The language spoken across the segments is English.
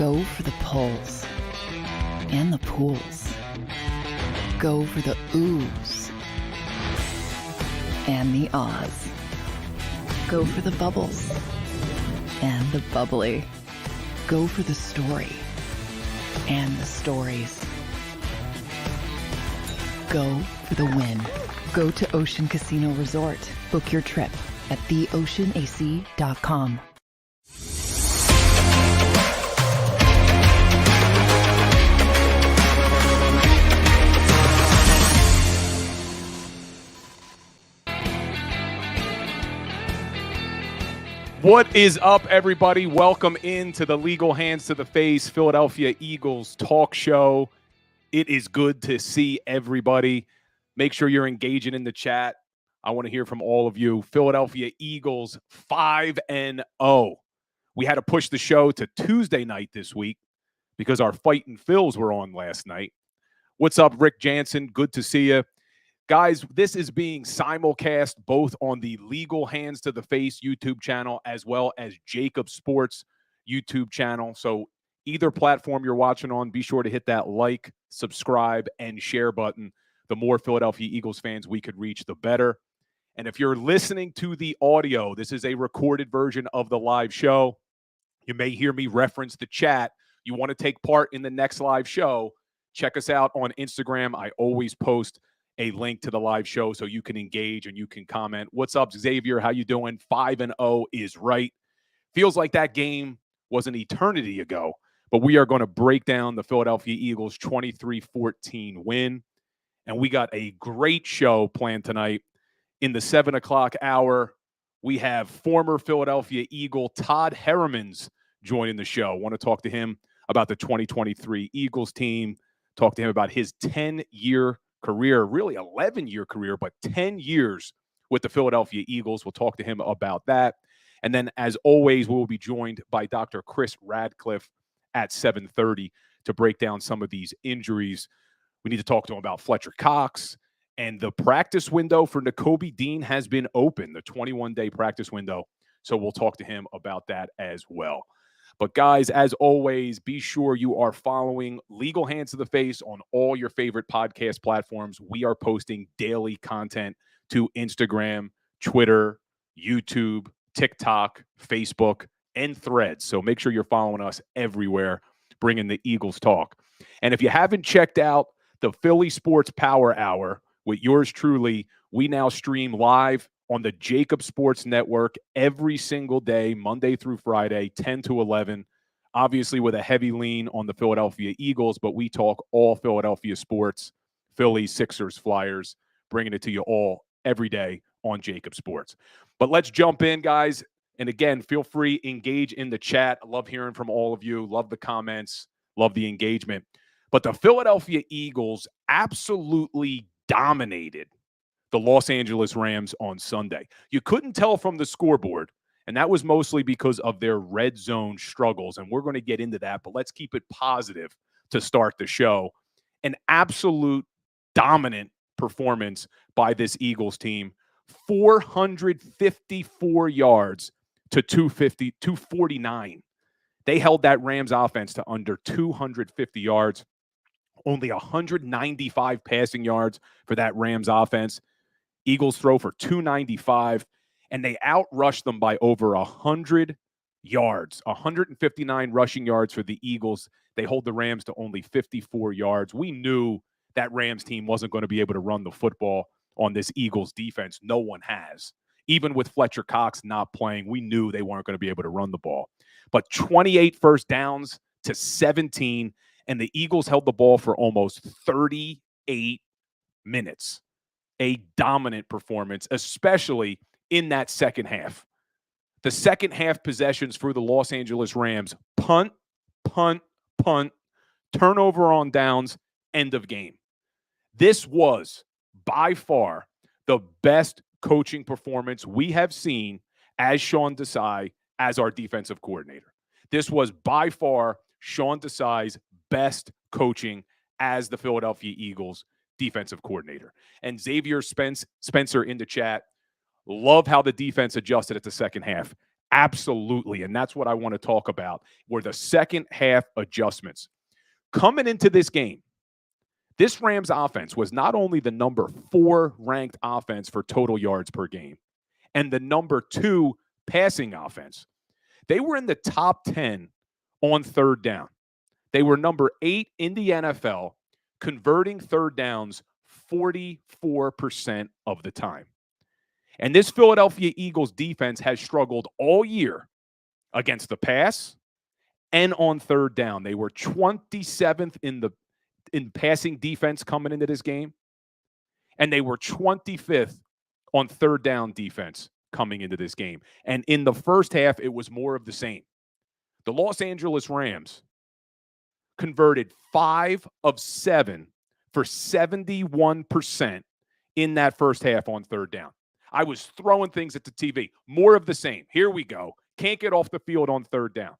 Go for the pulls and the pools. Go for the oohs and the ahs. Go for the bubbles and the bubbly. Go for the story and the stories. Go for the win. Go to Ocean Casino Resort. Book your trip at theoceanac.com. What is up, everybody? Welcome into the Legal Hands to the Face Philadelphia Eagles talk show. It is good to see everybody. Make sure you're engaging in the chat. I want to hear from all of you. Philadelphia Eagles 5-0. We had to push the show to Tuesday night this week because our Fightin' Phils were on last night. What's up, Rick Jansen? Good to see you. Guys, this is being simulcast both on the Legal Hands to the Face YouTube channel as well as JAKIB Sports YouTube channel. So either platform you're watching on, be sure to hit that like, subscribe, and share button. The more Philadelphia Eagles fans we could reach, the better. And if you're listening to the audio, this is a recorded version of the live show. You may hear me reference the chat. You want to take part in the next live show, check us out on Instagram. I always post a link to the live show so you can engage and you can comment. What's up, Xavier? How you doing? 5-0 is right. Feels like that game was an eternity ago, but we are going to break down the Philadelphia Eagles 23-14 win. And we got a great show planned tonight. In the 7 o'clock hour, we have former Philadelphia Eagle Todd Herman joining the show. Want to talk to him about the 2023 Eagles team, talk to him about his 10-year career, really 11-year career, but 10 years with the Philadelphia Eagles. We'll talk to him about that. And then, as always, we will be joined by Dr. Chris Radcliffe at 7:30 to break down some of these injuries. We need to talk to him about Fletcher Cox. And the practice window for Nakobe Dean has been open, the 21-day practice window. So we'll talk to him about that as well. But guys, as always, be sure you are following Legal Hands to the Face on all your favorite podcast platforms. We are posting daily content to Instagram, Twitter, YouTube, TikTok, Facebook, and Threads. So make sure you're following us everywhere, bringing the Eagles talk. And if you haven't checked out the Philly Sports Power Hour with yours truly, we now stream live on the JAKIB Sports Network every single day, Monday through Friday, 10 to 11, obviously with a heavy lean on the Philadelphia Eagles, but we talk all Philadelphia sports, Phillies, Sixers, Flyers, bringing it to you all every day on JAKIB Sports. But let's jump in, guys. And again, feel free, engage in the chat. I love hearing from all of you. Love the comments. Love the engagement. But the Philadelphia Eagles absolutely dominated the Los Angeles Rams on Sunday. You couldn't tell from the scoreboard, and that was mostly because of their red zone struggles, and we're going to get into that, but let's keep it positive to start the show. An absolute dominant performance by this Eagles team, 454 yards to 249. They held that Rams offense to under 250 yards, only 195 passing yards for that Rams offense. Eagles throw for 295, and they outrushed them by over 100 yards, 159 rushing yards for the Eagles. They hold the Rams to only 54 yards. We knew that Rams team wasn't going to be able to run the football on this Eagles defense. No one has. Even with Fletcher Cox not playing, we knew they weren't going to be able to run the ball. But 28 first downs to 17, and the Eagles held the ball for almost 38 minutes. A dominant performance, especially in that second half. The second half possessions for the Los Angeles Rams: punt, punt, punt, turnover on downs, end of game. This was by far the best coaching performance we have seen as Sean Desai as our defensive coordinator. This was by far Sean Desai's best coaching as the Philadelphia Eagles defensive coordinator. And Xavier Spencer in the chat, love how the defense adjusted at the second half. Absolutely. And that's what I want to talk about, were the second half adjustments. Coming into this game, this Rams offense was not only the number 4 ranked offense for total yards per game and the number 2 passing offense, they were in the top 10 on third down. They were number 8 in the NFL, converting third downs 44% of the time. And this Philadelphia Eagles defense has struggled all year against the pass and on third down. They were 27th in passing defense coming into this game, and they were 25th on third down defense coming into this game. And in the first half, it was more of the same. The Los Angeles Rams converted 5 of 7 for 71% in that first half on third down. I was throwing things at the TV. More of the same. Here we go. Can't get off the field on third down.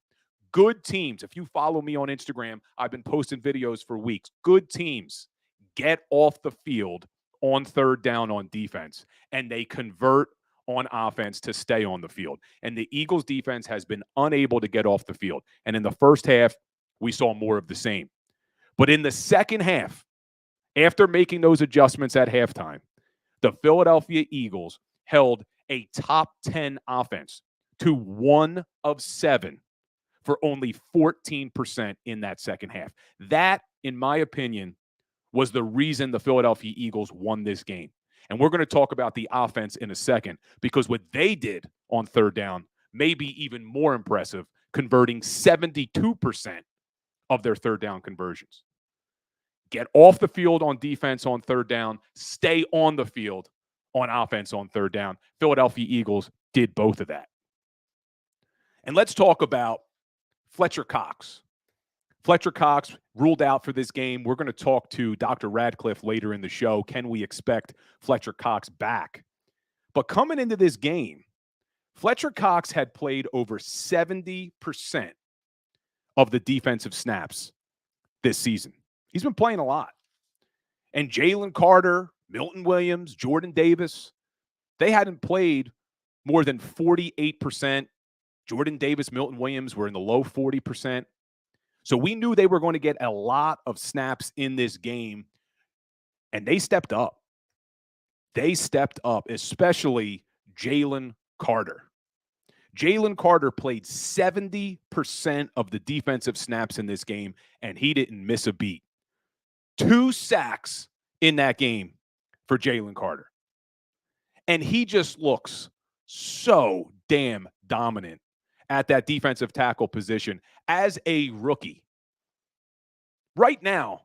Good teams. If you follow me on Instagram, I've been posting videos for weeks. Good teams get off the field on third down on defense, and they convert on offense to stay on the field. And the Eagles defense has been unable to get off the field. And in the first half, we saw more of the same. But in the second half, after making those adjustments at halftime, the Philadelphia Eagles held a top 10 offense to 1 of 7 for only 14% in that second half. That, in my opinion, was the reason the Philadelphia Eagles won this game. And we're going to talk about the offense in a second, because what they did on third down may be even more impressive, converting 72% of their third down conversions. Get off the field on defense on third down, stay on the field on offense on third down. Philadelphia Eagles did both of that. And let's talk about Fletcher Cox. Fletcher Cox ruled out for this game. We're going to talk to Dr. Radcliffe later in the show. Can we expect Fletcher Cox back? But coming into this game, Fletcher Cox had played over 70% of the defensive snaps this season. He's been playing a lot. And Jalen Carter, Milton Williams, Jordan Davis, they hadn't played more than 48%. Jordan Davis, Milton Williams were in the low 40%. So we knew they were going to get a lot of snaps in this game, and they stepped up. They stepped up, especially Jalen Carter. Jalen Carter played 70% of the defensive snaps in this game, and he didn't miss a beat. 2 sacks in that game for Jalen Carter. And he just looks so damn dominant at that defensive tackle position as a rookie. Right now,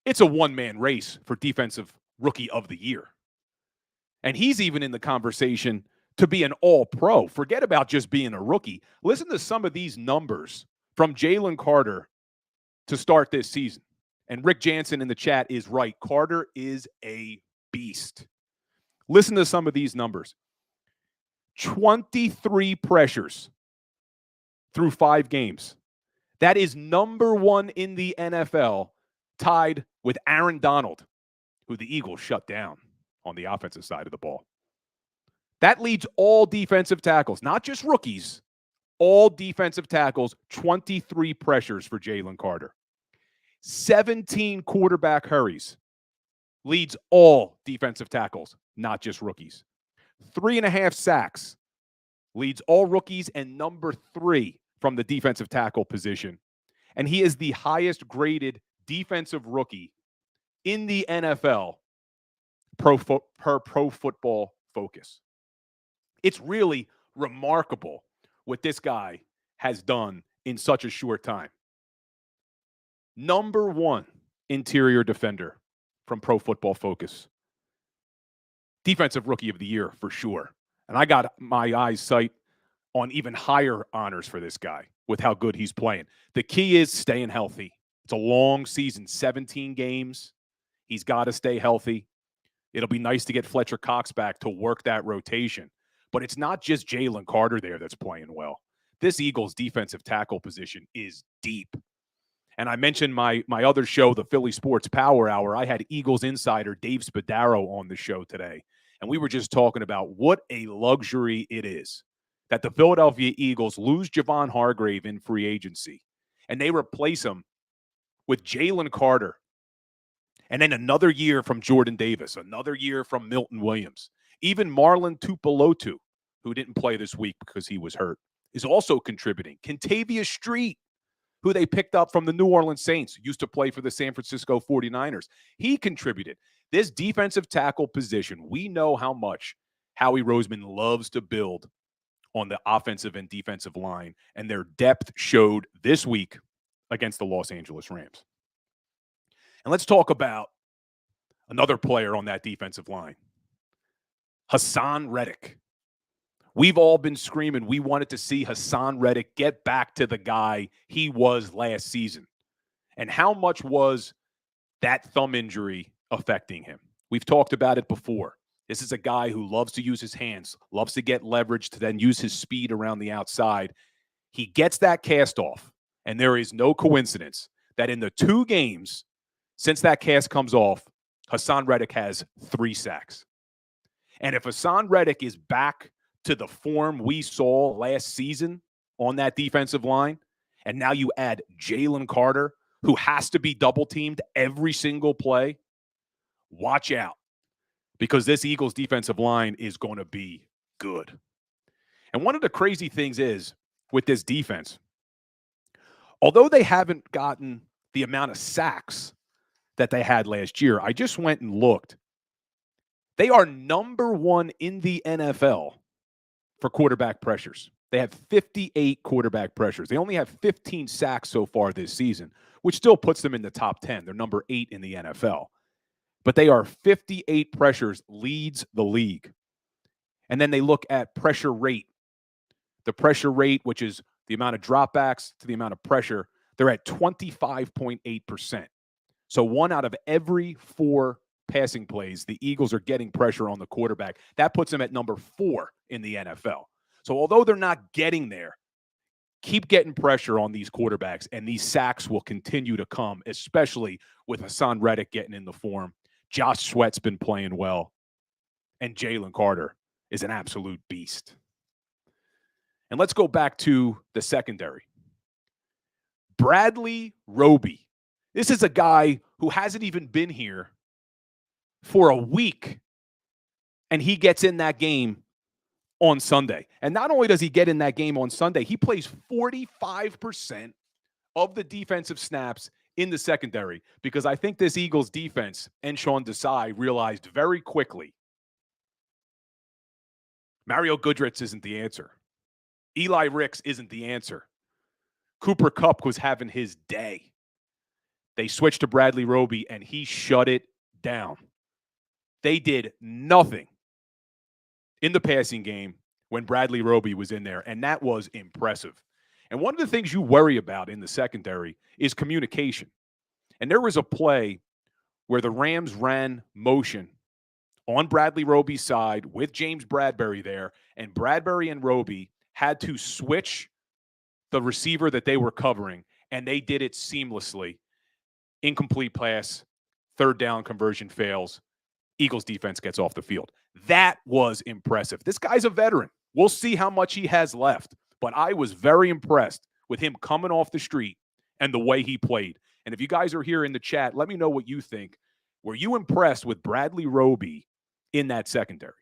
it's a one-man race for Defensive Rookie of the Year. And he's even in the conversation to be an all-pro. Forget about just being a rookie. Listen to some of these numbers from Jalen Carter to start this season. And Rick Jansen in the chat is right. Carter is a beast. Listen to some of these numbers. 23 pressures through 5 games. That is number 1 in the NFL, tied with Aaron Donald, who the Eagles shut down on the offensive side of the ball. That leads all defensive tackles, not just rookies, all defensive tackles, 23 pressures for Jalen Carter. 17 quarterback hurries, leads all defensive tackles, not just rookies. 3.5 sacks, leads all rookies and number 3 from the defensive tackle position. And he is the highest graded defensive rookie in the NFL per Pro Football Focus. It's really remarkable what this guy has done in such a short time. Number 1 interior defender from Pro Football Focus. Defensive Rookie of the Year for sure. And I got my eyes sight on even higher honors for this guy with how good he's playing. The key is staying healthy. It's a long season, 17 games. He's got to stay healthy. It'll be nice to get Fletcher Cox back to work that rotation. But it's not just Jalen Carter there that's playing well. This Eagles defensive tackle position is deep. And I mentioned my other show, the Philly Sports Power Hour. I had Eagles insider Dave Spadaro on the show today. And we were just talking about what a luxury it is that the Philadelphia Eagles lose Javon Hargrave in free agency, and they replace him with Jalen Carter, and then another year from Jordan Davis, another year from Milton Williams. Even Marlon Tupelotu, who didn't play this week because he was hurt, is also contributing. Kentavious Street, who they picked up from the New Orleans Saints, used to play for the San Francisco 49ers. He contributed. This defensive tackle position, we know how much Howie Roseman loves to build on the offensive and defensive line, and their depth showed this week against the Los Angeles Rams. And let's talk about another player on that defensive line, Hassan Reddick. We've all been screaming we wanted to see Hassan Reddick get back to the guy he was last season. And how much was that thumb injury affecting him? We've talked about it before. This is a guy who loves to use his hands, loves to get leverage to then use his speed around the outside. He gets that cast off, and there is no coincidence that in the 2 games since that cast comes off, Hassan Reddick has 3 sacks. And if Hassan Reddick is back to the form we saw last season on that defensive line, and now you add Jalen Carter, who has to be double-teamed every single play, watch out, because this Eagles defensive line is going to be good. And one of the crazy things is, with this defense, although they haven't gotten the amount of sacks that they had last year, I just went and looked. They are number 1 in the NFL for quarterback pressures. They have 58 quarterback pressures. They only have 15 sacks so far this season, which still puts them in the top 10. They're number 8 in the NFL. But they are 58 pressures, leads the league. And then they look at pressure rate. The pressure rate, which is the amount of dropbacks to the amount of pressure, they're at 25.8%. So 1 out of every 4 passing plays, the Eagles are getting pressure on the quarterback. That puts them at number 4 in the NFL. So although they're not getting there, keep getting pressure on these quarterbacks, and these sacks will continue to come, especially with Hassan Reddick getting in the form. Josh Sweat's been playing well, and Jalen Carter is an absolute beast. And let's go back to the secondary. Bradley Roby. This is a guy who hasn't even been here for a week, and he gets in that game on Sunday. And not only does he get in that game on Sunday, he plays 45% of the defensive snaps in the secondary, because I think this Eagles defense and Sean Desai realized very quickly Mario Goodrich isn't the answer. Eli Ricks isn't the answer. Cooper Kupp was having his day. They switched to Bradley Roby, and he shut it down. They did nothing in the passing game when Bradley Roby was in there, and that was impressive. And one of the things you worry about in the secondary is communication. And there was a play where the Rams ran motion on Bradley Roby's side with James Bradbury there, and Bradbury and Roby had to switch the receiver that they were covering, and they did it seamlessly. Incomplete pass, 3rd down conversion fails. Eagles defense gets off the field. That was impressive. This guy's a veteran. We'll see how much he has left, but I was very impressed with him coming off the street and the way he played. And if you guys are here in the chat, let me know what you think. Were you impressed with Bradley Roby in that secondary?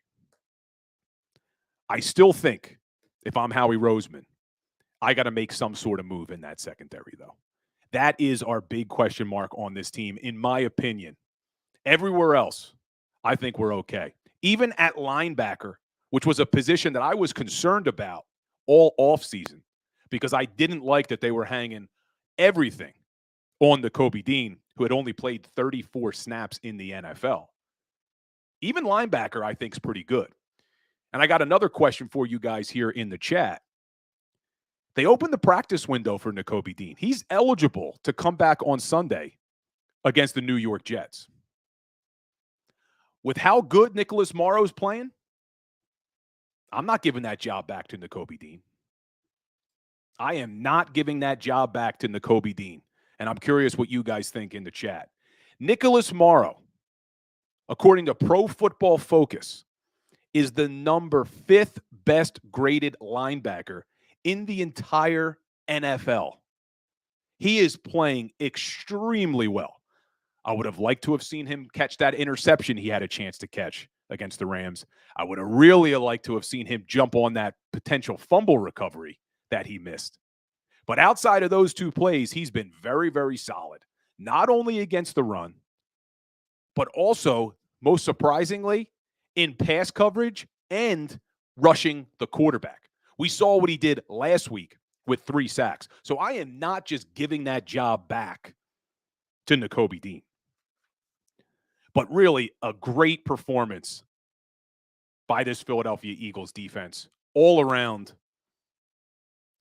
I still think, if I'm Howie Roseman, I got to make some sort of move in that secondary, though. That is our big question mark on this team, in my opinion. Everywhere else, I think we're okay. Even at linebacker, which was a position that I was concerned about all offseason, because I didn't like that they were hanging everything on the Kobe Dean, who had only played 34 snaps in the NFL. Even linebacker, I think, is pretty good. And I got another question for you guys here in the chat. They opened the practice window for Nakobe Dean. He's eligible to come back on Sunday against the New York Jets. With how good Nicholas Morrow's playing, I'm not giving that job back to Nakobe Dean. I am not giving that job back to Nakobe Dean. And I'm curious what you guys think in the chat. Nicholas Morrow, according to Pro Football Focus, is the number 5th best graded linebacker in the entire NFL. He is playing extremely well. I would have liked to have seen him catch that interception he had a chance to catch against the Rams. I would have really liked to have seen him jump on that potential fumble recovery that he missed. But outside of those two plays, he's been very, very solid, not only against the run, but also, most surprisingly, in pass coverage and rushing the quarterback. We saw what he did last week with 3 sacks. So I am not just giving that job back to Nakobe Dean, but really a great performance by this Philadelphia Eagles defense all around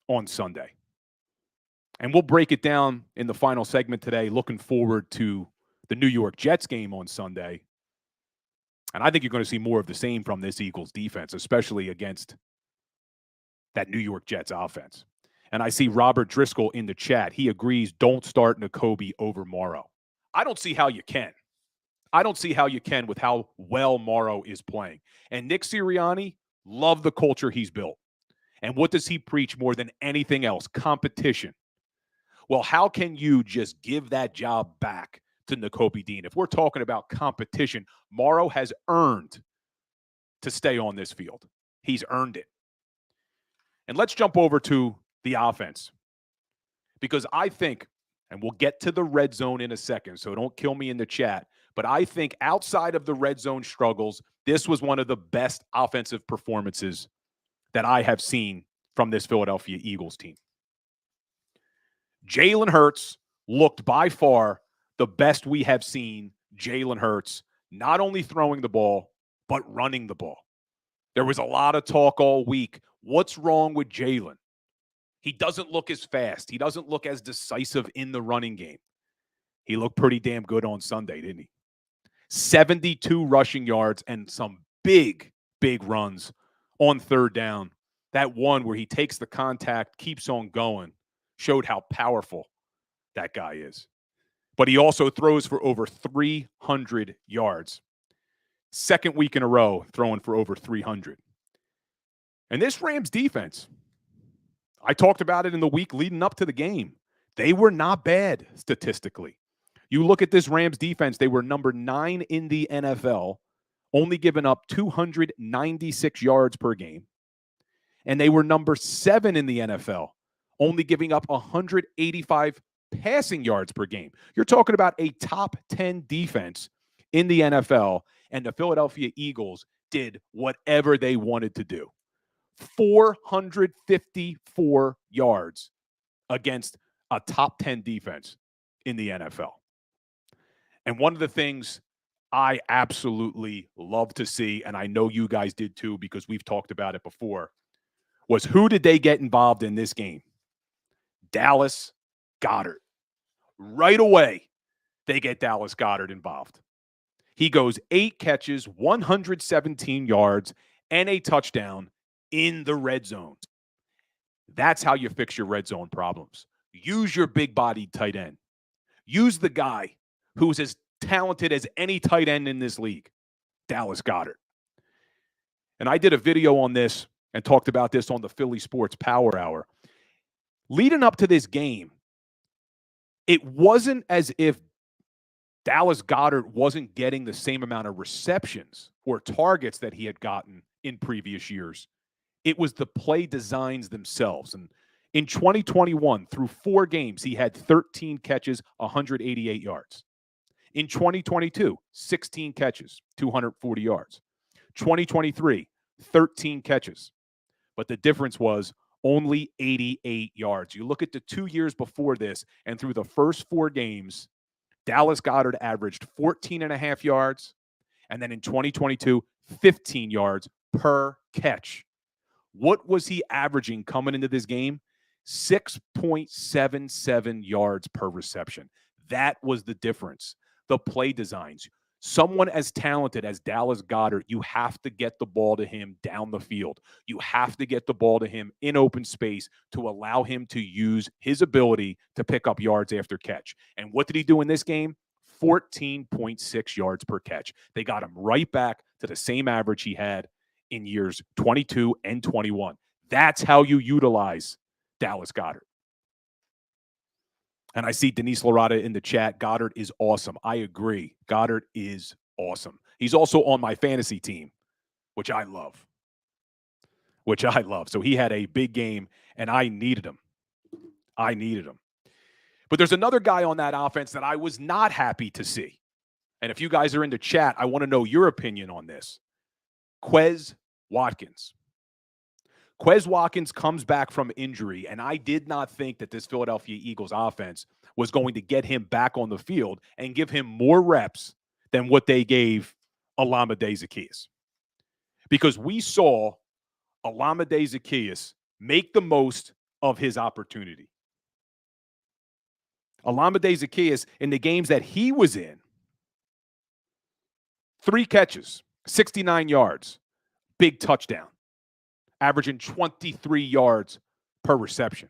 on Sunday. And we'll break it down in the final segment today, looking forward to the New York Jets game on Sunday. And I think you're going to see more of the same from this Eagles defense, especially against that New York Jets offense. And I see Robert Driscoll in the chat. He agrees, don't start Nakobe over Morrow. I don't see how you can. I don't see how you can with how well Morrow is playing. And Nick Sirianni, love the culture he's built. And what does he preach more than anything else? Competition. Well, how can you just give that job back to Nakobe Dean? If we're talking about competition, Morrow has earned to stay on this field. He's earned it. And let's jump over to the offense. Because I think, and we'll get to the red zone in a second, so don't kill me in the chat, but I think outside of the red zone struggles, this was one of the best offensive performances that I have seen from this Philadelphia Eagles team. Jalen Hurts looked by far the best we have seen Jalen Hurts, not only throwing the ball, but running the ball. There was a lot of talk all week. What's wrong with Jalen? He doesn't look as fast. He doesn't look as decisive in the running game. He looked pretty damn good on Sunday, didn't he? 72 rushing yards and some big, big runs on third down. That one where he takes the contact, keeps on going, showed how powerful that guy is. But he also throws for over 300 yards. Second week in a row throwing for over 300. And this Rams defense, I talked about it in the week leading up to the game. They were not bad statistically. You look at this Rams defense, they were number 9 in the NFL, only giving up 296 yards per game. And they were number 7 in the NFL, only giving up 185 passing yards per game. You're talking about a top 10 defense in the NFL, and the Philadelphia Eagles did whatever they wanted to do. 454 yards against a top 10 defense in the NFL. And one of the things I absolutely love to see, and I know you guys did too because we've talked about it before, was who did they get involved in this game? Dallas Goedert. Right away, they get Dallas Goedert involved. He goes 8 catches, 117 yards, and a touchdown in the red zone. That's how you fix your red zone problems. Use your big-bodied tight end. Use the guy who's as talented as any tight end in this league, Dallas Goedert. And I did a video on this and talked about this on the Philly Sports Power Hour. Leading up to this game, it wasn't as if Dallas Goedert wasn't getting the same amount of receptions or targets that he had gotten in previous years. It was the play designs themselves. And in 2021, through 4 games, he had 13 catches, 188 yards. In 2022, 16 catches, 240 yards. 2023, 13 catches. But the difference was only 88 yards. You look at the 2 years before this, and through the first 4 games, Dallas Goedert averaged 14.5 yards, and then in 2022, 15 yards per catch. What was he averaging coming into this game? 6.77 yards per reception. That was the difference. The play designs. Someone as talented as Dallas Goedert, you have to get the ball to him down the field. You have to get the ball to him in open space to allow him to use his ability to pick up yards after catch. And what did he do in this game? 14.6 yards per catch. They got him right back to the same average he had in years 22 and 21. That's how you utilize Dallas Goedert. And I see Denise Larada in the chat. Goddard is awesome. I agree. Goddard is awesome. He's also on my fantasy team, which I love. So he had a big game, and I needed him. But there's another guy on that offense that I was not happy to see. And if you guys are in the chat, I want to know your opinion on this. Quez Watkins. Quez Watkins comes back from injury, and I did not think that this Philadelphia Eagles offense was going to get him back on the field and give him more reps than what they gave Olamide Zaccheaus. Because we saw Olamide Zaccheaus make the most of his opportunity. Olamide Zaccheaus, in the games that he was in, 3 catches, 69 yards, big touchdown, averaging 23 yards per reception.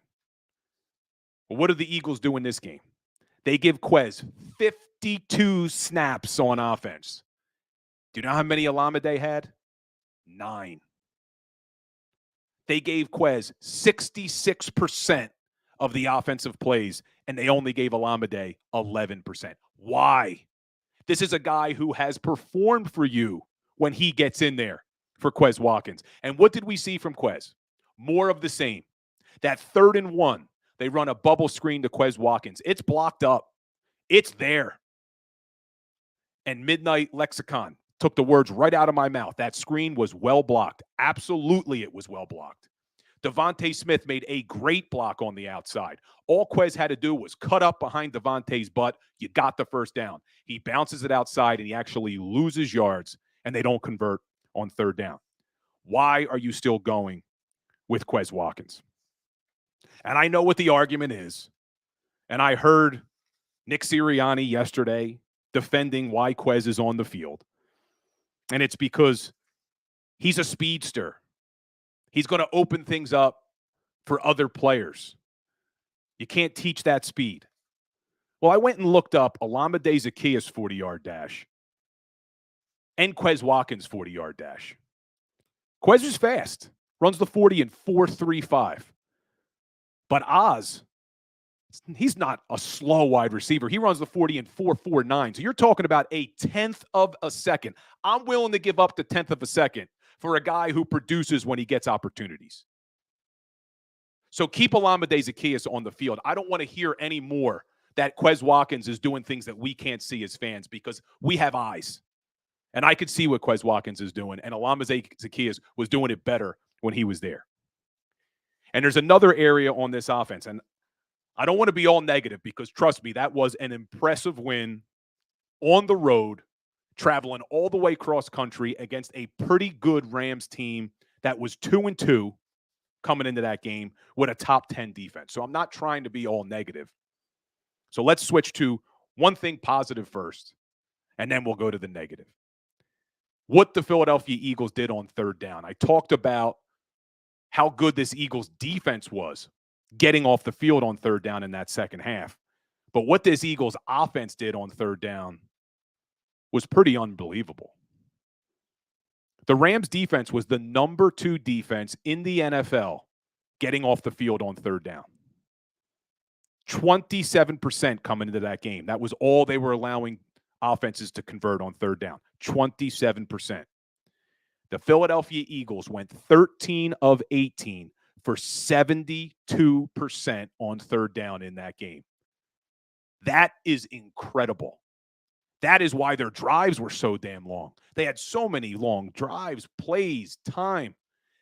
But what do the Eagles do in this game? They give Quez 52 snaps on offense. Do you know how many Olamide had? 9. They gave Quez 66% of the offensive plays, and they only gave Olamide 11%. Why? This is a guy who has performed for you when he gets in there for Quez Watkins. And what did we see from Quez? More of the same. That 3rd and 1, they run a bubble screen to Quez Watkins. It's blocked up. It's there. And Midnight Lexicon took the words right out of my mouth. That screen was well blocked. Absolutely, it was well blocked. Devontae Smith made a great block on the outside. All Quez had to do was cut up behind Devontae's butt. You got the first down. He bounces it outside, and he actually loses yards, and they don't convert on 3rd down. Why are you still going with Quez Watkins? And I know what the argument is. And I heard Nick Sirianni yesterday defending why Quez is on the field. And it's because he's a speedster. He's going to open things up for other players. You can't teach that speed. Well, I went and looked up Olamide Zaccheaus' 40-yard dash and Quez Watkins' 40-yard dash. Quez is fast. Runs the 40 in 4.35. But Oz, he's not a slow wide receiver. He runs the 40 in 4.49. So you're talking about a 1/10 of a second. I'm willing to give up the 1/10 of a second for a guy who produces when he gets opportunities. So keep Olamide Zaccheaus on the field. I don't want to hear any more that Quez Watkins is doing things that we can't see as fans because we have eyes. And I could see what Quez Watkins is doing, and Olamide Zaccheaus was doing it better when he was there. And there's another area on this offense, and I don't want to be all negative because, trust me, that was an impressive win on the road, traveling all the way cross country against a pretty good Rams team that was 2-2 coming into that game with a top 10 defense. So I'm not trying to be all negative. So let's switch to one thing positive first, and then we'll go to the negative. What the Philadelphia Eagles did on 3rd down. I talked about how good this Eagles defense was getting off the field on 3rd down in that second half. But what this Eagles offense did on 3rd down was pretty unbelievable. The Rams defense was the number 2 defense in the NFL getting off the field on 3rd down. 27% coming into that game. That was all they were allowing offenses to convert on 3rd down. 27%. The Philadelphia Eagles went 13 of 18 for 72% on 3rd down in that game. That is incredible. That is why their drives were so damn long. They had so many long drives, plays, time.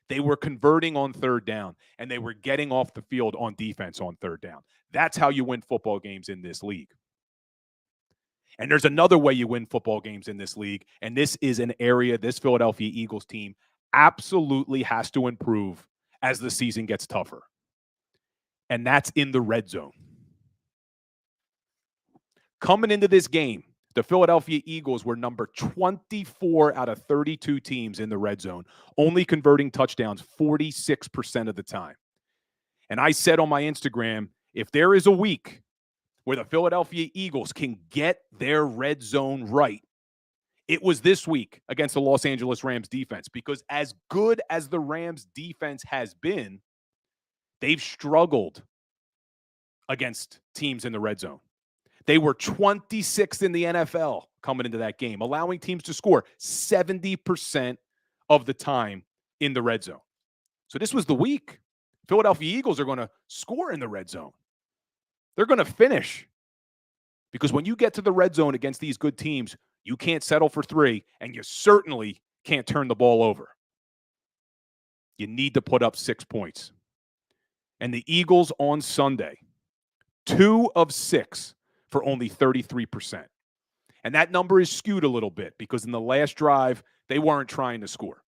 They were converting on 3rd down, and they were getting off the field on defense on 3rd down. That's how you win football games in this league. And there's another way you win football games in this league, and this is an area this Philadelphia Eagles team absolutely has to improve as the season gets tougher. And that's in the red zone. Coming into this game, the Philadelphia Eagles were number 24 out of 32 teams in the red zone, only converting touchdowns 46% of the time. And I said on my Instagram, if there is a week where the Philadelphia Eagles can get their red zone right, It was this week against the Los Angeles Rams defense, because as good as the Rams defense has been, they've struggled against teams in the red zone. They were 26th in the NFL coming into that game, allowing teams to score 70% of the time in the red zone. So this was the week. Philadelphia Eagles are going to score in the red zone. They're going to finish. Because when you get to the red zone against these good teams, you can't settle for 3, and you certainly can't turn the ball over. You need to put up 6 points. And the Eagles on Sunday, 2 of 6 for only 33%. And that number is skewed a little bit because in the last drive, they weren't trying to score.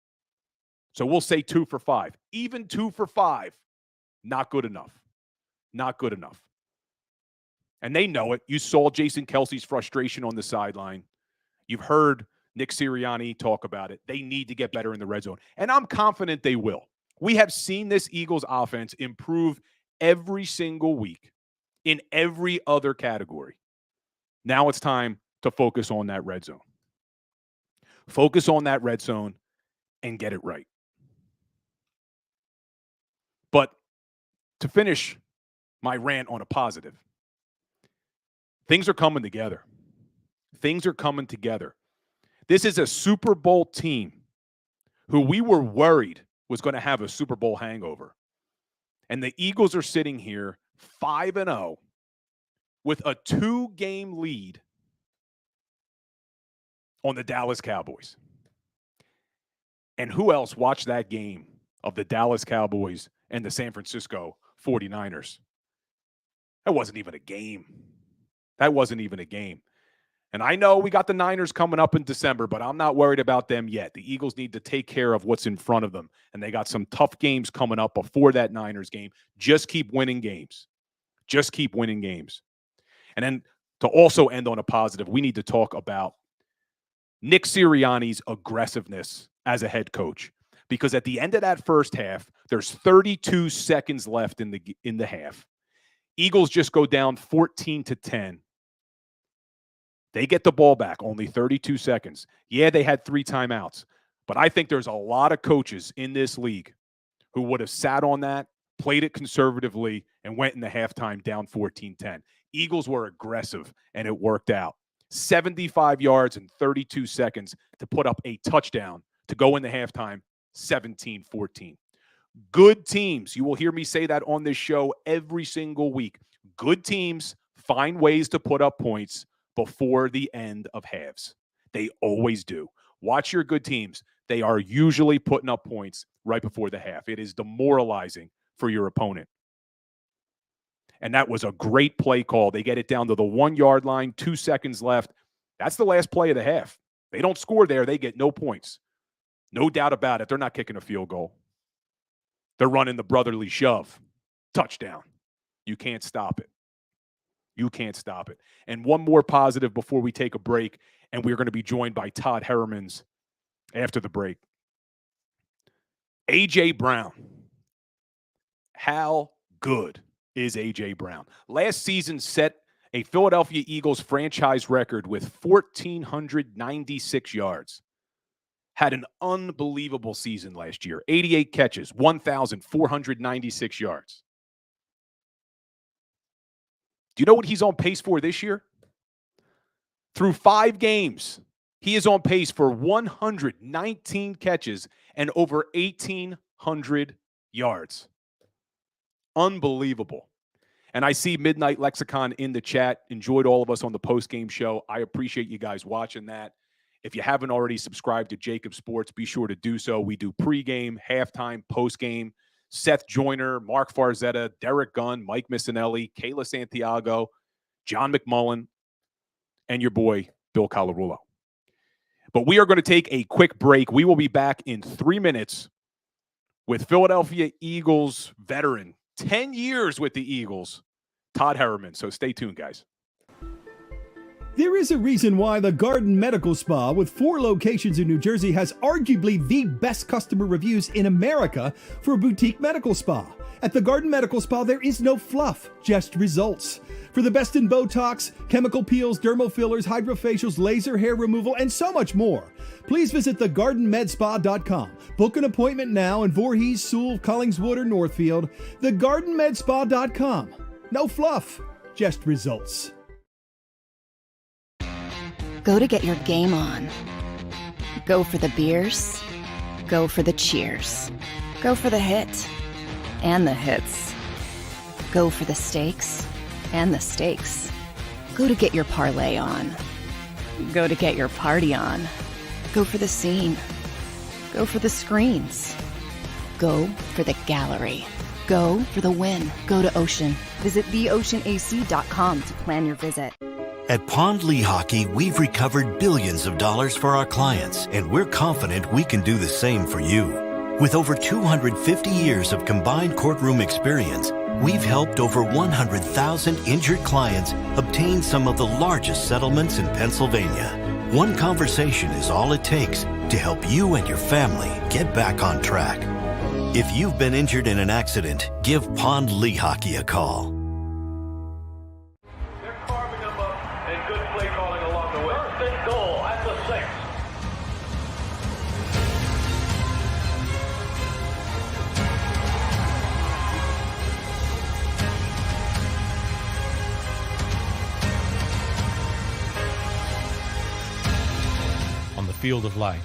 So we'll say 2 for 5. Even 2 for 5, not good enough. Not good enough. And they know it. You saw Jason Kelce's frustration on the sideline. You've heard Nick Sirianni talk about it. They need to get better in the red zone. And I'm confident they will. We have seen this Eagles offense improve every single week in every other category. Now it's time to focus on that red zone. Focus on that red zone and get it right. But to finish my rant on a positive, things are coming together. Things are coming together. This is a Super Bowl team who we were worried was going to have a Super Bowl hangover. And the Eagles are sitting here 5-0 with a 2-game lead on the Dallas Cowboys. And who else watched that game of the Dallas Cowboys and the San Francisco 49ers? That wasn't even a game. That wasn't even a game. And I know we got the Niners coming up in December, but I'm not worried about them yet. The Eagles need to take care of what's in front of them. And they got some tough games coming up before that Niners game. Just keep winning games. Just keep winning games. And then to also end on a positive, we need to talk about Nick Sirianni's aggressiveness as a head coach. Because at the end of that first half, there's 32 seconds left in the half. Eagles just go down 14-10. They get the ball back, only 32 seconds. Yeah, they had 3 timeouts. But I think there's a lot of coaches in this league who would have sat on that, played it conservatively, and went in the halftime down 14-10. Eagles were aggressive, and it worked out. 75 yards and 32 seconds to put up a touchdown to go in the halftime, 17-14. Good teams, you will hear me say that on this show every single week. Good teams find ways to put up points before the end of halves. They always do. Watch your good teams. They are usually putting up points right before the half. It is demoralizing for your opponent. And that was a great play call. They get it down to the 1-yard line, 2 seconds left. That's the last play of the half. They don't score there, they get no points. No doubt about it. They're not kicking a field goal. They're running the brotherly shove. Touchdown. You can't stop it. You can't stop it. And one more positive before we take a break, and we're going to be joined by Todd Herman after the break. A.J. Brown. How good is A.J. Brown? Last season set a Philadelphia Eagles franchise record with 1,496 yards. Had an unbelievable season last year. 88 catches, 1,496 yards. Do you know what he's on pace for this year? Through 5 games, he is on pace for 119 catches and over 1,800 yards. Unbelievable. And I see Midnight Lexicon in the chat. Enjoyed all of us on the post-game show. I appreciate you guys watching that. If you haven't already subscribed to JAKIB Sports, be sure to do so. We do pregame, halftime, postgame. Seth Joyner, Mark Farzetta, Derek Gunn, Mike Missinelli, Kayla Santiago, John McMullen, and your boy, Bill Colarulo. But we are going to take a quick break. We will be back in 3 minutes with Philadelphia Eagles veteran, 10 years with the Eagles, Todd Herman. So stay tuned, guys. There is a reason why the Garden Medical Spa, with 4 locations in New Jersey, has arguably the best customer reviews in America for a boutique medical spa. At the Garden Medical Spa, there is no fluff, just results. For the best in Botox, chemical peels, dermal fillers, hydrofacials, laser hair removal, and so much more, please visit thegardenmedspa.com. Book an appointment now in Voorhees, Sewell, Collingswood, or Northfield. Thegardenmedspa.com. No fluff, just results. Go to get your game on. Go for the beers. Go for the cheers. Go for the hit and the hits. Go for the stakes and the stakes. Go to get your parlay on. Go to get your party on. Go for the scene. Go for the screens. Go for the gallery. Go for the win. Go to Ocean. Visit theoceanac.com to plan your visit. At Pond Lehocky, we've recovered billions of dollars for our clients, and we're confident we can do the same for you. With over 250 years of combined courtroom experience, we've helped over 100,000 injured clients obtain some of the largest settlements in Pennsylvania. One conversation is all it takes to help you and your family get back on track. If you've been injured in an accident, give Pond Lehocky a call. They're carving them up and good play calling along the way. First and goal at the 6. On the field of life,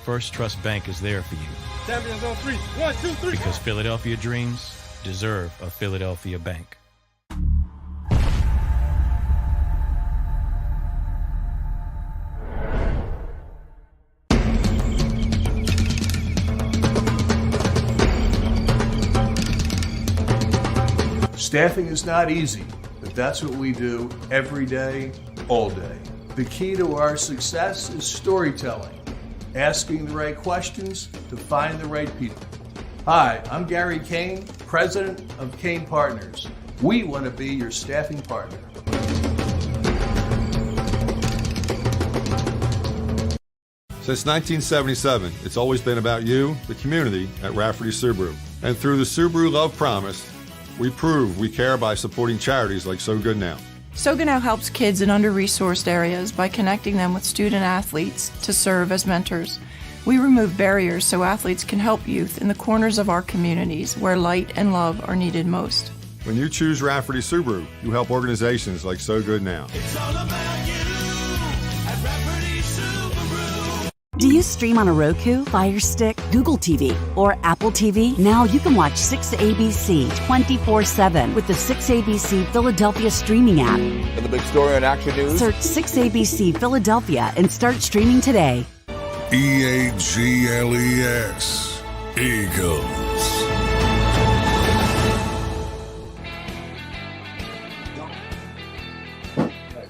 First Trust Bank is there for you. Champions on 3. 1, 2, 3. Because Philadelphia dreams deserve a Philadelphia bank. Staffing is not easy, but that's what we do every day, all day. The key to our success is storytelling, asking the right questions to find the right people. Hi, I'm Gary Kane, president of Kane Partners. We want to be your staffing partner. Since 1977, it's always been about you, the community, at Rafferty Subaru. And through the Subaru Love Promise, we prove we care by supporting charities like So Good Now. So Good Now helps kids in under-resourced areas by connecting them with student athletes to serve as mentors. We remove barriers so athletes can help youth in the corners of our communities where light and love are needed most. When you choose Rafferty Subaru, you help organizations like So Good Now. It's all about you at Rafferty Subaru. Do you stream on a Roku, Fire Stick, Google TV, or Apple TV? Now you can watch 6ABC 24/7 with the 6ABC Philadelphia streaming app. And the big story on Action News? Search 6ABC Philadelphia and start streaming today. EAGLES. Eagles.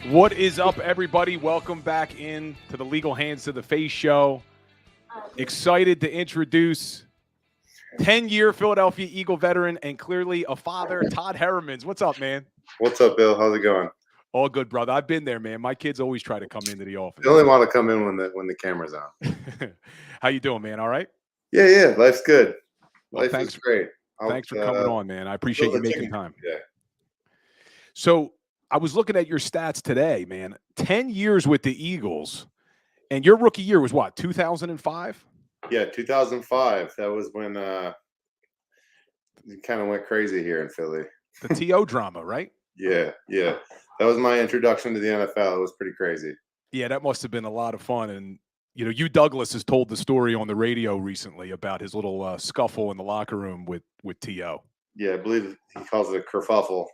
What is up, everybody? Welcome back in to the Legal Hands to the Face show. Excited to introduce 10-year Philadelphia Eagle veteran and clearly a father, Todd Herman. What's up, man? What's up, Bill? How's it going? All good, brother. I've been there, man. My kids always try to come into the office. They only want to come in when the camera's on. How you doing, man? All right? Yeah. Life's good. Well, Life is great. Thanks for coming on, man. I appreciate you making time. Yeah. So I was looking at your stats today, man. 10 years with the Eagles, and your rookie year was what, 2005? Yeah, 2005. That was when it kind of went crazy here in Philly. The TO drama, right? Yeah. That was my introduction to the NFL. It was pretty crazy. Yeah, that must have been a lot of fun. And, you Douglas has told the story on the radio recently about his little scuffle in the locker room with TO. Yeah, I believe he calls it a kerfuffle.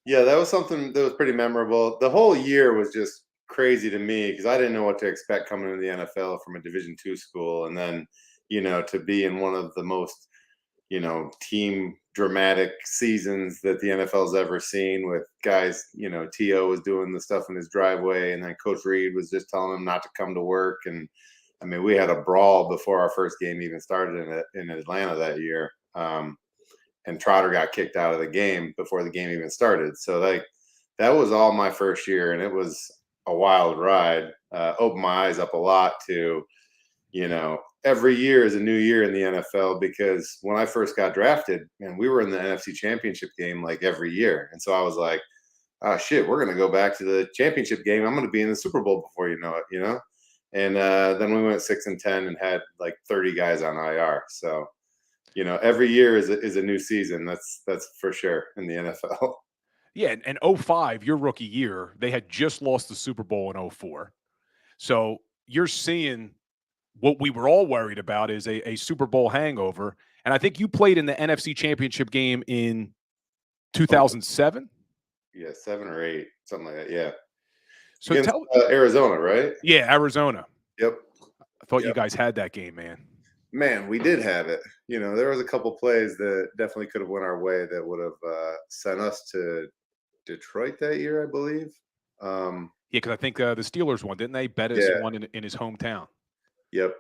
Yeah, that was something that was pretty memorable. The whole year was just crazy to me because I didn't know what to expect coming into the NFL from a Division II school. And then, to be in one of the most, team dramatic seasons that the NFL's ever seen with guys, T.O. was doing the stuff in his driveway and then Coach Reed was just telling him not to come to work. And I mean, we had a brawl before our first game even started in Atlanta that year. And Trotter got kicked out of the game before the game even started. So that was all my first year, and it was a wild ride. Opened my eyes up a lot to, every year is a new year in the NFL, because when I first got drafted, man, we were in the NFC Championship game like every year. And so I was like, oh shit, we're going to go back to the championship game. I'm going to be in the Super Bowl before you know it. And then we went 6-10 and had like 30 guys on IR. So, every year is a new season. That's for sure in the NFL. Yeah, and 05, your rookie year, they had just lost the Super Bowl in 04. So you're seeing what we were all worried about is a Super Bowl hangover. And I think you played in the NFC Championship game in 2007? Yeah, 7 or 8, something like that, yeah. So against Arizona, right? Yeah, Arizona. Yep. I thought you guys had that game, man. Man, we did have it. There was a couple plays that definitely could have went our way that would have sent us to Detroit that year, I believe. Yeah, because I think the Steelers won, didn't they? Bettis won in his hometown. Yep.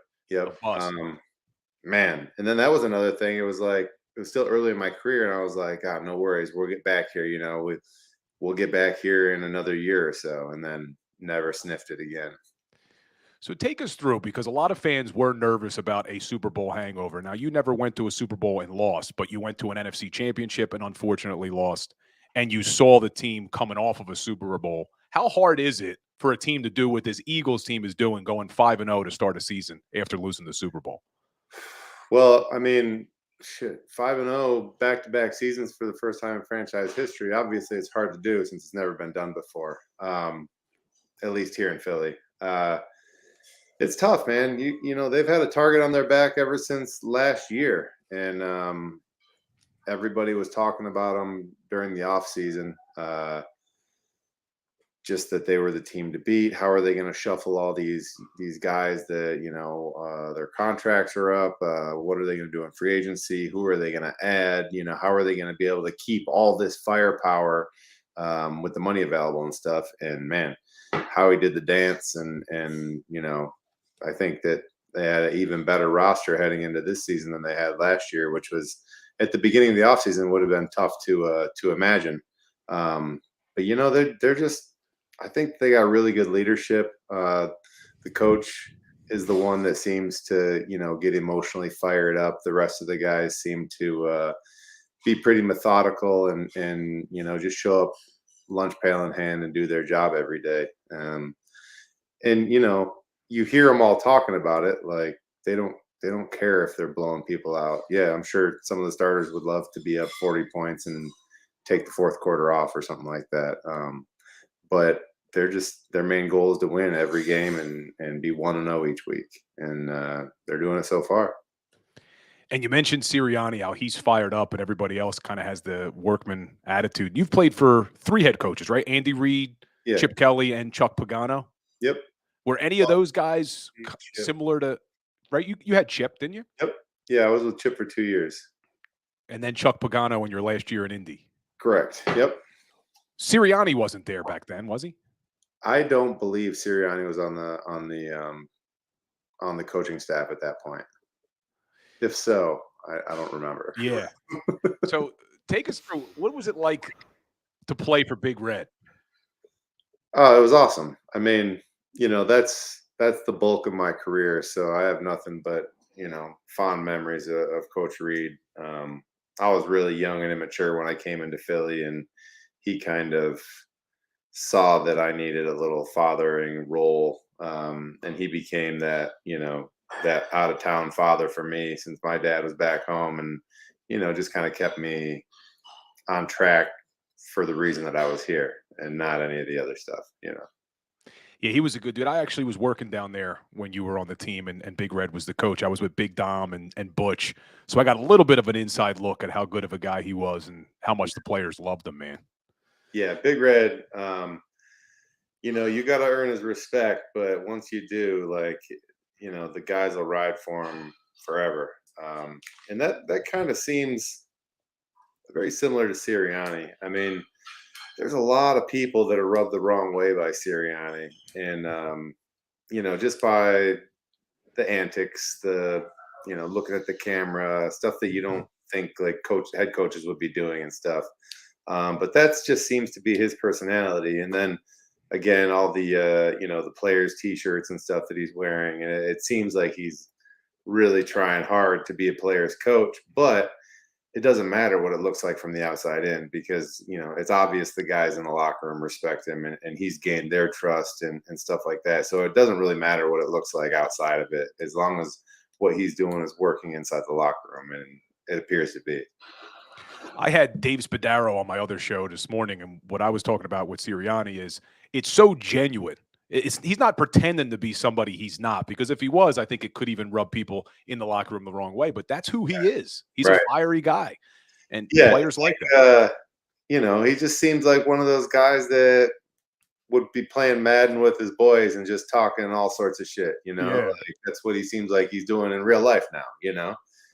Man, and then that was another thing. It was still early in my career, and I was like, no worries, we'll get back here. We'll get back here in another year or so, and then never sniffed it again. So take us through, because a lot of fans were nervous about a Super Bowl hangover. Now, you never went to a Super Bowl and lost, but you went to an NFC Championship and unfortunately lost, and you saw the team coming off of a Super Bowl. How hard is it for a team to do what this Eagles team is doing, going 5-0 to start a season after losing the Super Bowl? Well, I mean, shit, 5-0 back-to-back seasons for the first time in franchise history. Obviously, it's hard to do since it's never been done before, at least here in Philly. It's tough, man. They've had a target on their back ever since last year, and everybody was talking about them during the offseason. Just that they were the team to beat. How are they going to shuffle all these guys that their contracts are up? What are they going to do in free agency? Who are they going to add? How are they going to be able to keep all this firepower with the money available and stuff? And man, Howie did the dance, and I think that they had an even better roster heading into this season than they had last year, which was at the beginning of the offseason would have been tough to imagine. But they're just. I think they got really good leadership. The coach is the one that seems to, get emotionally fired up. The rest of the guys seem to be pretty methodical and just show up lunch pail in hand and do their job every day. And you hear them all talking about it. Like they don't care if they're blowing people out. Yeah, I'm sure some of the starters would love to be up 40 points and take the fourth quarter off or something like that. But their main goal is to win every game and be 1-0 each week. And they're doing it so far. And you mentioned Sirianni, how he's fired up and everybody else kind of has the workman attitude. You've played for 3 head coaches, right? Andy Reid, Chip Kelly, and Chuck Pagano. Yep. Were any of those guys similar to, right? You had Chip, didn't you? Yep. Yeah, I was with Chip for 2 years. And then Chuck Pagano in your last year in Indy. Correct. Yep. Sirianni wasn't there back then, was he? I don't believe Sirianni was on the coaching staff at that point. If so, I don't remember. Yeah. So take us through, what was it like to play for Big Red? Oh, it was awesome. I mean, that's the bulk of my career. So I have nothing but, fond memories of Coach Reid. I was really young and immature when I came into Philly, and he kind of saw that I needed a little fathering role. And he became that, that out of town father for me, since my dad was back home, and, just kind of kept me on track for the reason that I was here and not any of the other stuff, Yeah, he was a good dude. I actually was working down there when you were on the team and Big Red was the coach. I was with Big Dom and Butch. So I got a little bit of an inside look at how good of a guy he was and how much the players loved him, man. Yeah, Big Red, you got to earn his respect, but once you do, the guys will ride for him forever. And that kind of seems very similar to Sirianni. I mean, there's a lot of people that are rubbed the wrong way by Sirianni, and just by the antics, the looking at the camera, stuff that you don't think head coaches would be doing and stuff. But that just seems to be his personality. And then again, all the the players' T-shirts and stuff that he's wearing, and it seems like he's really trying hard to be a player's coach, but it doesn't matter what it looks like from the outside in because, it's obvious the guys in the locker room respect him and he's gained their trust and stuff like that. So it doesn't really matter what it looks like outside of it, as long as what he's doing is working inside the locker room, and it appears to be. I had Dave Spadaro on my other show this morning, and what I was talking about with Sirianni is it's so genuine. He's not pretending to be somebody he's not, because if he was, I think it could even rub people in the locker room the wrong way. But that's who he is. He's a fiery guy, and players like that. He just seems like one of those guys that would be playing Madden with his boys and just talking all sorts of shit. Like, that's what he seems like he's doing in real life now.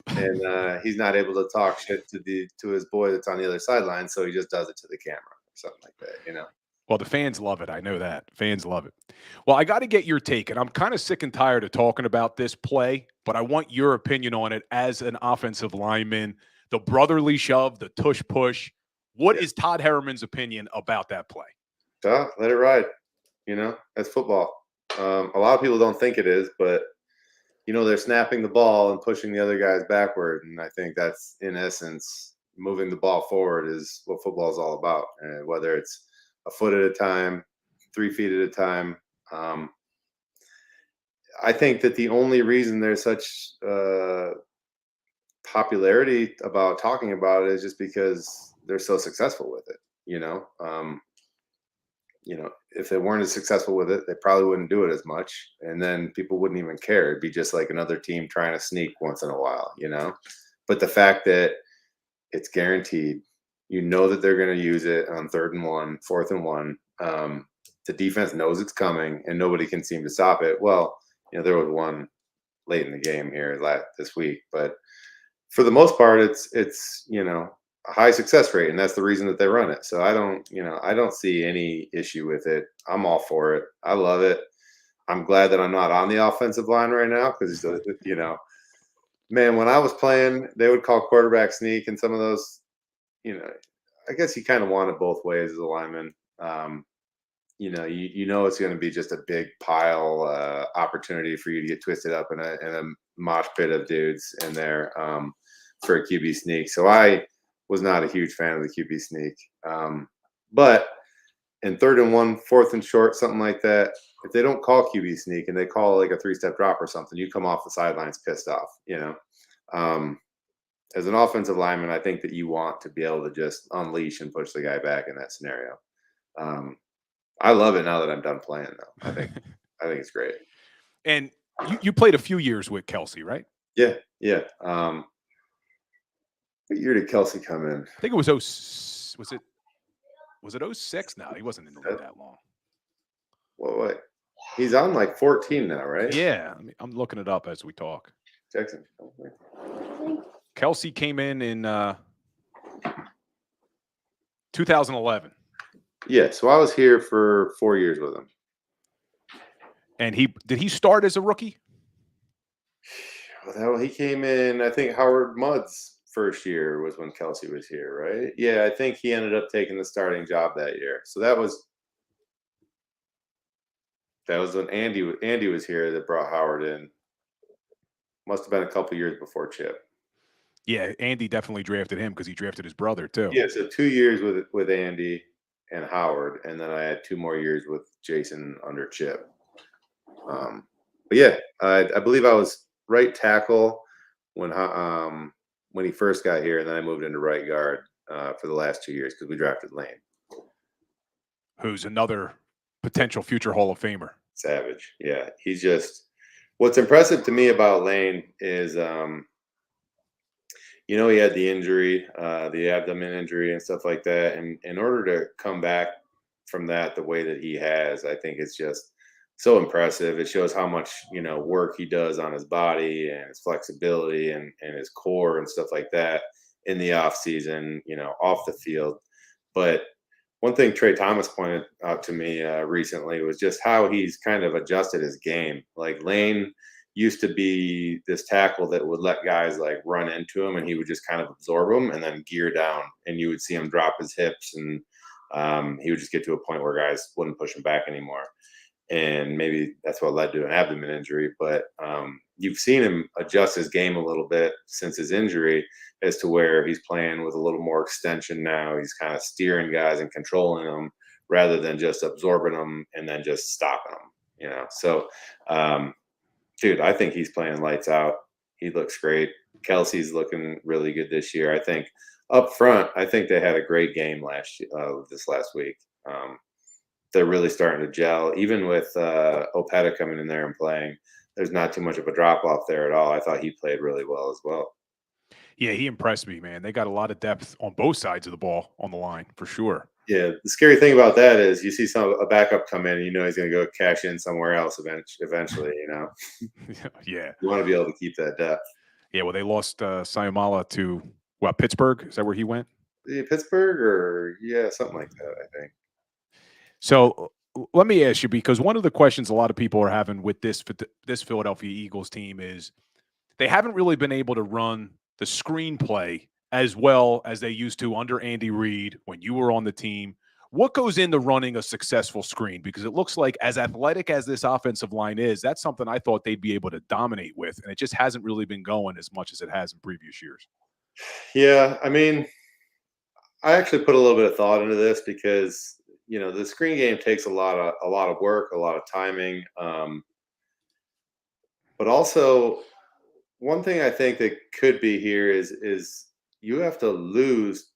And he's not able to talk shit to his boy that's on the other sideline, so he just does it to the camera or something like that. Well, the fans love it. I know that. Fans love it. Well, I got to get your take, and I'm kind of sick and tired of talking about this play, but I want your opinion on it as an offensive lineman. The brotherly shove, the tush push. What is Todd Herman's opinion about that play? Let it ride. That's football. A lot of people don't think it is, but they're snapping the ball and pushing the other guys backward, and I think that's in essence moving the ball forward is what football is all about. And whether it's a foot at a time, 3 feet at a time. I think that the only reason there's such popularity about talking about it is just because they're so successful with it. If they weren't as successful with it, they probably wouldn't do it as much. And then people wouldn't even care. It'd be just like another team trying to sneak once in a while, But the fact that it's guaranteed, that they're going to use it on 3rd and 1, 4th and 1. The defense knows it's coming, and nobody can seem to stop it. Well, there was one late in the game here this week, but for the most part, it's a high success rate, and that's the reason that they run it. So I don't see any issue with it. I'm all for it. I love it. I'm glad that I'm not on the offensive line right now because man, when I was playing, they would call quarterback sneak and some of those. I guess you kind of want it both ways as a lineman. It's going to be just a big pile opportunity for you to get twisted up in a mosh pit of dudes in there for a QB sneak. So I was not a huge fan of the QB sneak. But in 3rd and 1, 4th and short, something like that, if they don't call QB sneak and they call like a 3-step drop or something, you come off the sidelines pissed off, As an offensive lineman, I think that you want to be able to just unleash and push the guy back in that scenario. I love it now that I'm done playing, though. I think it's great. And you played a few years with Kelsey, right? Yeah. What year did Kelsey come in? I think it was was it 06? No, he wasn't in the league that long. What? He's on like 14 now, right? Yeah, I'm looking it up as we talk. Jackson. Kelsey came in 2011. Yeah, so I was here for 4 years with him. And did he start as a rookie? Well, he came in, I think Howard Mudd's first year was when Kelsey was here, right? Yeah, I think he ended up taking the starting job that year. So that was when Andy was here that brought Howard in. Must have been a couple years before Chip. Yeah, Andy definitely drafted him because he drafted his brother too. Yeah, so 2 years with Andy and Howard, and then I had 2 more years with Jason under Chip. But yeah, I believe I was right tackle when he first got here, and then I moved into right guard for the last 2 years because we drafted Lane, who's another potential future Hall of Famer. Savage. Yeah, he's just. What's impressive to me about Lane is, he had the injury, the abdomen injury and stuff like that. And in order to come back from that the way that he has, I think it's just so impressive. It shows how much, work he does on his body and his flexibility and his core and stuff like that in the off season, off the field. But one thing Trey Thomas pointed out to me recently was just how he's kind of adjusted his game. Like Lane used to be this tackle that would let guys like run into him and he would just kind of absorb them and then gear down, and you would see him drop his hips and he would just get to a point where guys wouldn't push him back anymore. and maybe that's what led to an abdomen injury. But you've seen him adjust his game a little bit since his injury, as to where he's playing with a little more extension now. He's kind of steering guys and controlling them rather than just absorbing them and then just stopping them. So, dude, I think he's playing lights out. He looks great. Kelsey's looking really good this year. I think up front, I think they had a great game this last week. They're really starting to gel. Even with Opeta coming in there and playing, there's not too much of a drop off there at all. I thought he played really well as well. Yeah, he impressed me, man. They got a lot of depth on both sides of the ball on the line for sure. Yeah, the scary thing about that is you see a backup come in, and he's going to go cash in somewhere else eventually. Yeah, you want to be able to keep that depth. Yeah, well, they lost Sayamala to Pittsburgh. Is that where he went? Pittsburgh, or something like that, I think. So let me ask you, because one of the questions a lot of people are having with this Philadelphia Eagles team is they haven't really been able to run the screenplay as well as they used to under Andy Reid when you were on the team. What goes into running a successful screen? Because it looks like, as athletic as this offensive line is, that's something I thought they'd be able to dominate with, and it just hasn't really been going as much as it has in previous years. Yeah, I mean, I actually put a little bit of thought into this because the screen game takes a lot of work, a lot of timing, but also one thing I think that could be here is you have to lose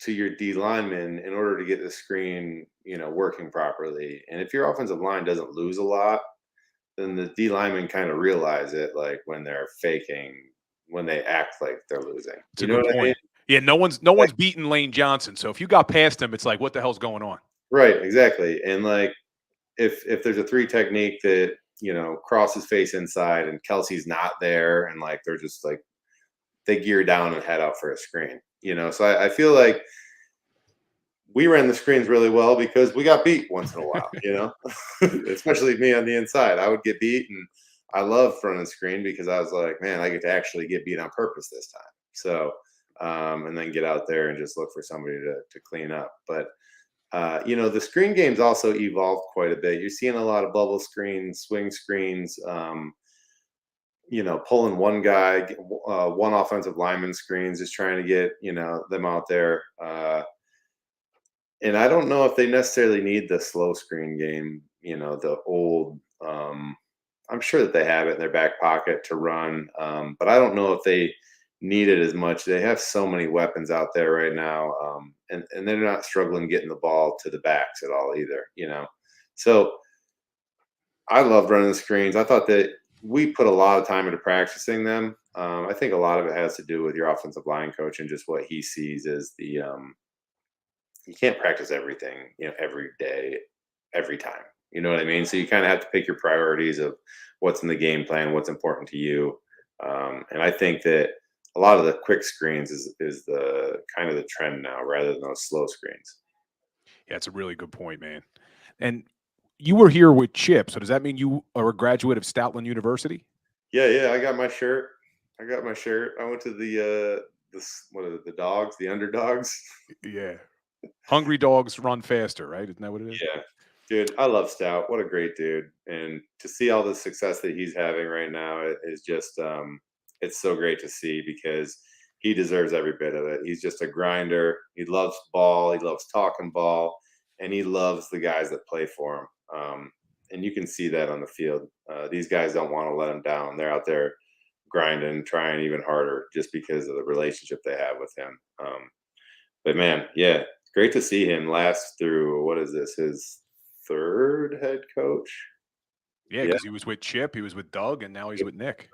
to your D lineman in order to get the screen, working properly. And if your offensive line doesn't lose a lot, then the D linemen kind of realize it, like when they're faking, when they act like they're losing. You know what I mean? Yeah, no one's beating Lane Johnson. So if you got past him, it's like, what the hell's going on? Right, exactly. And like if there's a 3 technique that, crosses face inside and Kelsey's not there, and like they're just like they gear down and head out for a screen. So I feel like we ran the screens really well because we got beat once in a while, especially me on the inside. I would get beat, and I loved running screen because I was like, man, I get to actually get beat on purpose this time. So, and then get out there and just look for somebody to clean up. But, the screen game's also evolved quite a bit. You're seeing a lot of bubble screens, swing screens, pulling one guy, one offensive lineman screens, just trying to get, them out there. And I don't know if they necessarily need the slow screen game, the old, I'm sure that they have it in their back pocket to run. But I don't know if they need it as much. They have so many weapons out there right now. And they're not struggling getting the ball to the backs at all either, So I loved running the screens. I thought that we put a lot of time into practicing them. I think a lot of it has to do with your offensive line coach and just what he sees as the you can't practice everything, every day, every time. You know what I mean? So you kind of have to pick your priorities of what's in the game plan, what's important to you. And I think that a lot of the quick screens is the kind of the trend now rather than those slow screens. Yeah, it's a really good point, man. And you were here with Chip, so does that mean you are a graduate of Stoutland University? Yeah, I got my shirt. I went to the the dogs, the underdogs. Yeah. Hungry dogs run faster, right? Isn't that what it is? Yeah. Dude, I love Stout. What a great dude. And to see all the success that he's having right now is just it's so great to see because he deserves every bit of it. He's just a grinder. He loves ball. He loves talking ball. And he loves the guys that play for him. And you can see that on the field. These guys don't want to let him down. They're out there grinding, trying even harder just because of the relationship they have with him. But man, yeah, great to see him last through, what is this, his 3rd head coach? Yeah, because he was with Chip, he was with Doug, and now he's with Nick.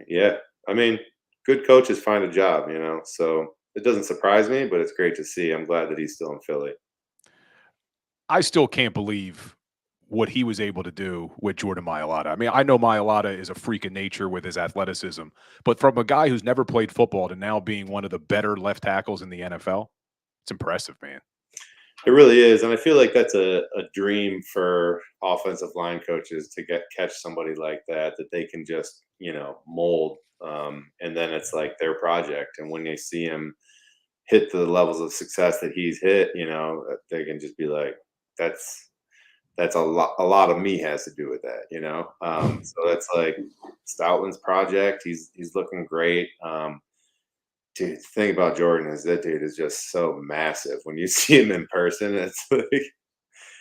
Yeah, I mean, good coaches find a job, so it doesn't surprise me, but it's great to see. I'm glad that he's still in Philly. I still can't believe what he was able to do with Jordan Mailata. I mean, I know Mailata is a freak of nature with his athleticism, but from a guy who's never played football to now being one of the better left tackles in the NFL, it's impressive, man. It really is, and I feel like that's a dream for offensive line coaches to catch somebody like that they can just, mold, and then it's like their project. And when they see him hit the levels of success that he's hit, they can just be like, that's a lot of me has to do with that, you know. So that's like Stoutland's project. He's looking great. Dude, the thing about Jordan is that dude is just so massive. When you see him in person, it's like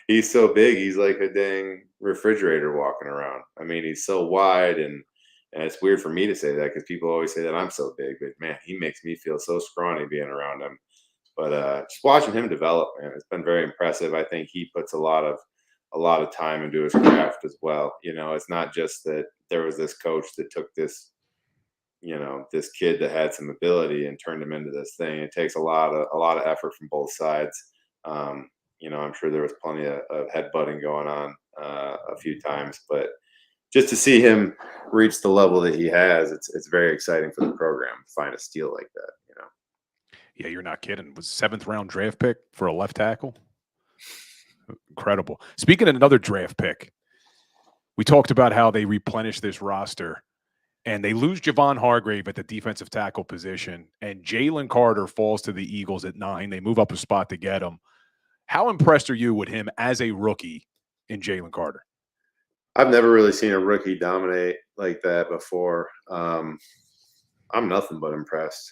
he's so big. He's like a dang refrigerator walking around. I mean, he's so wide, and it's weird for me to say that because people always say that I'm so big, but man, he makes me feel so scrawny being around him. But just watching him develop, man, it's been very impressive. I think he puts a lot of time into his craft as well. You know, it's not just that there was this coach that took this, you know, this kid that had some ability and turned him into this thing. It takes a lot of effort from both sides. You know, I'm sure there was plenty of headbutting going on a few times, but just to see him reach the level that he has, it's very exciting for the program to find a steal like that. You know. Yeah, you're not kidding. Was 7th round draft pick for a left tackle. Incredible. Speaking of another draft pick, we talked about how they replenish this roster. And they lose Javon Hargrave at the defensive tackle position, and Jalen Carter falls to the Eagles at 9. They move up a spot to get him. How impressed are you with him as a rookie in Jalen Carter? I've never really seen a rookie dominate like that before. I'm nothing but impressed.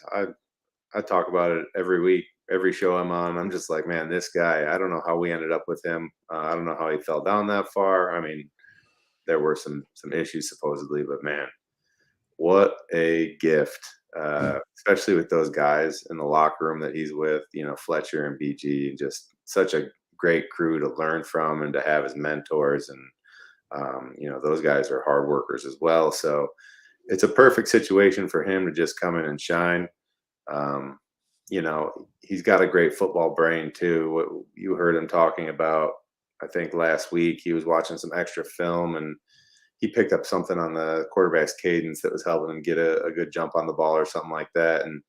I talk about it every week, every show I'm on. I'm just like, man, this guy, I don't know how we ended up with him. I don't know how he fell down that far. I mean, there were some issues supposedly, but man, what a gift, especially with those guys in the locker room that he's with, you know, Fletcher and BG, just such a great crew to learn from and to have as mentors. And, you know, those guys are hard workers as well. So it's a perfect situation for him to just come in and shine. You know, he's got a great football brain too. What you heard him talking about, I think last week, he was watching some extra film and he picked up something on the quarterback's cadence that was helping him get a good jump on the ball or something like that. And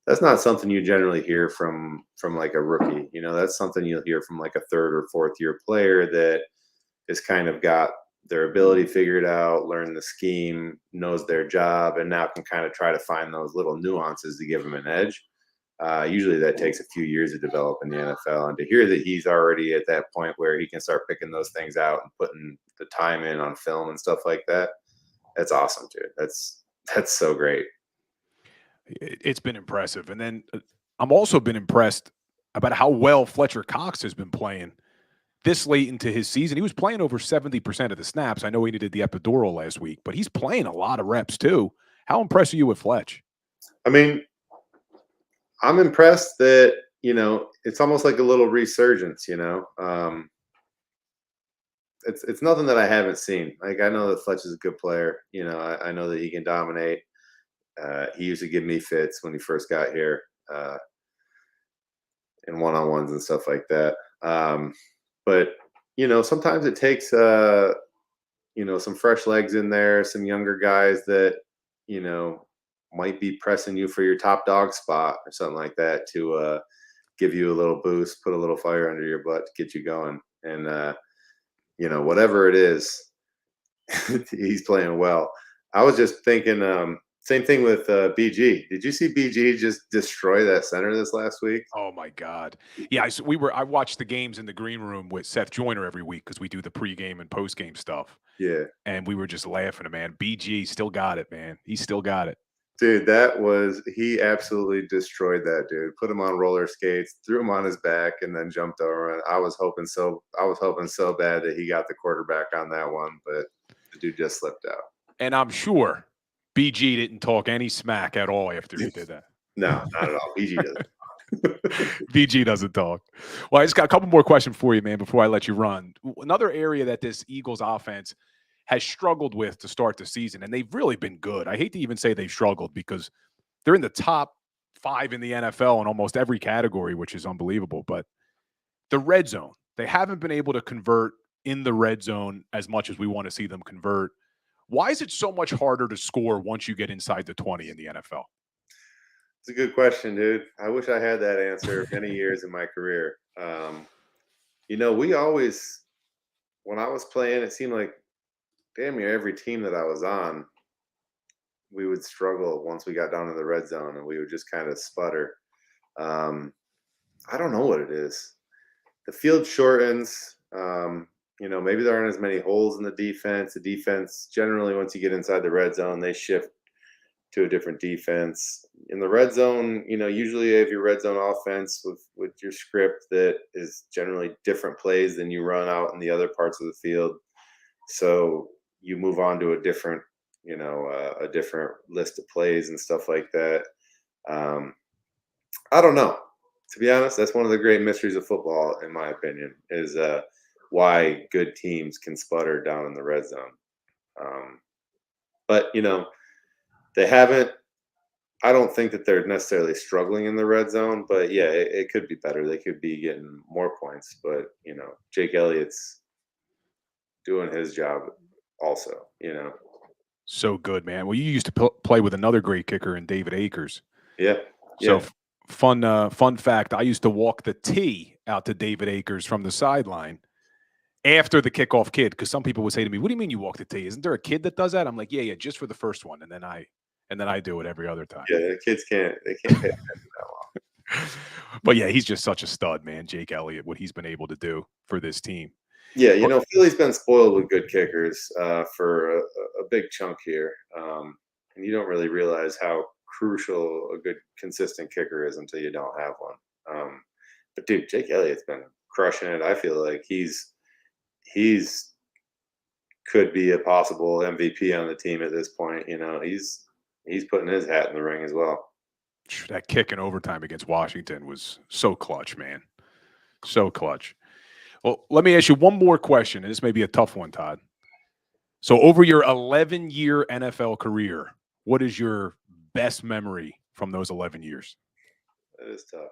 that's not something you generally hear from like a rookie. You know, that's something you'll hear from like a 3rd or 4th year player that has kind of got their ability figured out, learned the scheme, knows their job, and now can kind of try to find those little nuances to give them an edge. Usually that takes a few years to develop in the NFL. And to hear that he's already at that point where he can start picking those things out and putting the time in on film and stuff like that, that's awesome, dude. That's so great. It's been impressive. And then I'm also been impressed about how well Fletcher Cox has been playing this late into his season. He was playing over 70% of the snaps. I know he needed the epidural last week, but he's playing a lot of reps too. How impressed are you with Fletch? I mean, I'm impressed that, you know, it's almost like a little resurgence, you know. It's nothing that I haven't seen. Like, I know that Fletch is a good player. You know, I know that he can dominate. He used to give me fits when he first got here in one-on-ones and stuff like that. But, you know, sometimes it takes, you know, some fresh legs in there, some younger guys that, you know, might be pressing you for your top dog spot or something like that to give you a little boost, put a little fire under your butt to get you going. And, you know, whatever it is, he's playing well. I was just thinking, same thing with BG. Did you see BG just destroy that center this last week? Oh my God. Yeah. I watched the games in the green room with Seth Joyner every week because we do the pregame and postgame stuff. Yeah. And we were just laughing, man. BG still got it, man. He still got it. Dude, he absolutely destroyed that dude. Put him on roller skates, threw him on his back, and then jumped over. And I was hoping so bad that he got the quarterback on that one, but the dude just slipped out. And I'm sure BG didn't talk any smack at all after he did that. No, not at all. BG doesn't. BG doesn't talk. Well, I just got a couple more questions for you, man, before I let you run. Another area that this Eagles offense has struggled with to start the season, and they've really been good. I hate to even say they've struggled because they're in the top 5 in the NFL in almost every category, which is unbelievable. But the red zone, they haven't been able to convert in the red zone as much as we want to see them convert. Why is it so much harder to score once you get inside the 20 in the NFL? It's a good question, dude. I wish I had that answer many years in my career. You know, we always, when I was playing, it seemed like damn near every team that I was on, we would struggle once we got down to the red zone and we would just kind of sputter. I don't know what it is. The field shortens. You maybe there aren't as many holes in the defense. The defense generally, once you get inside the red zone, they shift to a different defense. In the red zone, usually you have your red zone offense with your script that is generally different plays than you run out in the other parts of the field. So you move on to a different list of plays and stuff like that. I don't know. To be honest, that's one of the great mysteries of football, in my opinion, is why good teams can sputter down in the red zone. But they haven't. I don't think that they're necessarily struggling in the red zone, but yeah, it could be better. They could be getting more points, but Jake Elliott's doing his job also. So good, man. Well, you used to play with another great kicker in David Akers. Yeah. So fun fact: I used to walk the tee out to David Akers from the sideline after the kickoff kid, because some people would say to me, "What do you mean you walk the tee? Isn't there a kid that does that?" I'm like, "Yeah, just for the first one, and then I do it every other time." Yeah, the kids can't pay attention that long. But yeah, he's just such a stud, man. Jake Elliott, what he's been able to do for this team. Yeah, Philly's been spoiled with good kickers for a big chunk here, and you don't really realize how crucial a good, consistent kicker is until you don't have one. But dude, Jake Elliott's been crushing it. I feel like he's could be a possible MVP on the team at this point. He's putting his hat in the ring as well. That kick in overtime against Washington was so clutch, man. So clutch. Well, let me ask you one more question, and this may be a tough one, Todd. So over your 11-year NFL career, what is your best memory from those 11 years? That is tough.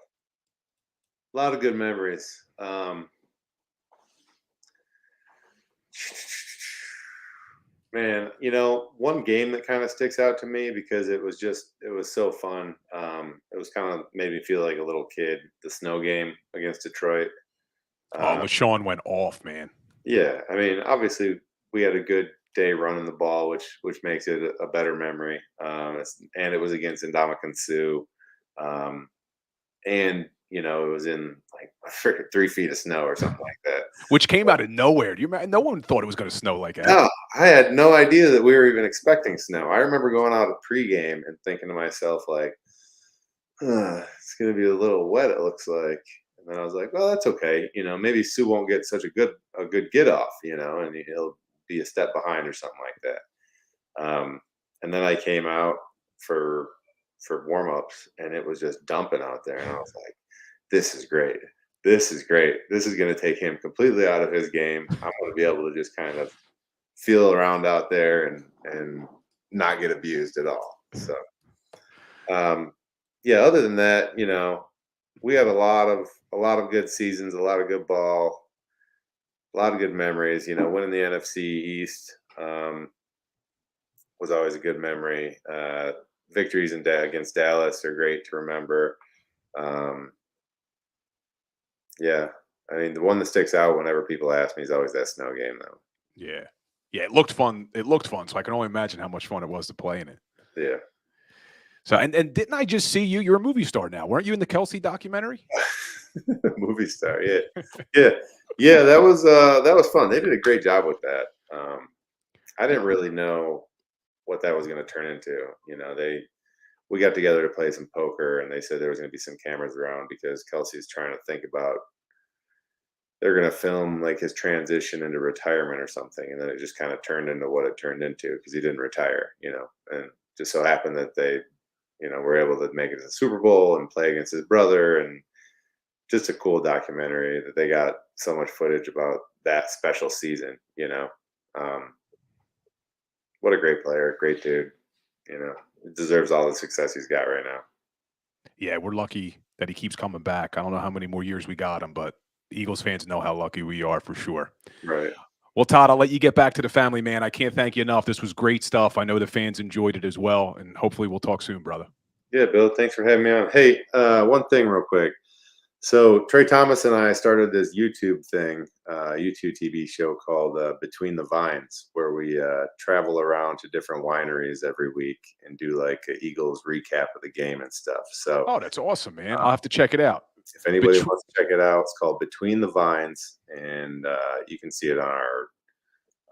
A lot of good memories. Man, one game that kind of sticks out to me because it was so fun. It was kind of made me feel like a little kid. The snow game against Detroit. LaShawn went off, man. Yeah, I mean, obviously we had a good day running the ball, which makes it a better memory. And it was against Ndamukong Suh, and it was in like 3 feet of snow or something like that, which came out of nowhere. Do you remember? No one thought it was going to snow like that. No, I had no idea that we were even expecting snow. I remember going out of pregame and thinking to myself like, it's going to be a little wet, it looks like. And then I was like, well, that's okay. Maybe Sue won't get such a good get off, and he'll be a step behind or something like that. And then I came out for warm-ups, and it was just dumping out there. And I was like, this is great. This is great. This is going to take him completely out of his game. I'm going to be able to just kind of feel around out there and not get abused at all. So, yeah, other than that, we had a lot of good seasons, a lot of good ball, a lot of good memories. Winning the NFC East was always a good memory. Victories against Dallas are great to remember. Yeah, I mean, the one that sticks out whenever people ask me is always that snow game, though. Yeah, it looked fun. So I can only imagine how much fun it was to play in it. Yeah. So and didn't I just see you? You're a movie star now, weren't you? In the Kelsey documentary. Movie star, yeah. That was fun. They did a great job with that. I didn't really know what that was going to turn into. We got together to play some poker, and they said there was going to be some cameras around because Kelsey's trying to think about they're going to film like his transition into retirement or something, and then it just kind of turned into what it turned into because he didn't retire, and just so happened that they, were able to make it to the Super Bowl and play against his brother, and just a cool documentary that they got so much footage about that special season. What a great player, great dude. Deserves all the success he's got right now. Yeah, we're lucky that he keeps coming back. I don't know how many more years we got him, but Eagles fans know how lucky we are for sure. Right. Well, Todd, I'll let you get back to the family, man. I can't thank you enough. This was great stuff. I know the fans enjoyed it as well, and hopefully we'll talk soon, brother. Yeah, Bill, thanks for having me on. Hey, one thing real quick. So Trey Thomas and I started this YouTube thing, YouTube TV show called Between the Vines, where we travel around to different wineries every week and do like an Eagles recap of the game and stuff. So, that's awesome, man. I'll have to check it out. If anybody wants to check it out, it's called Between the Vines, and you can see it on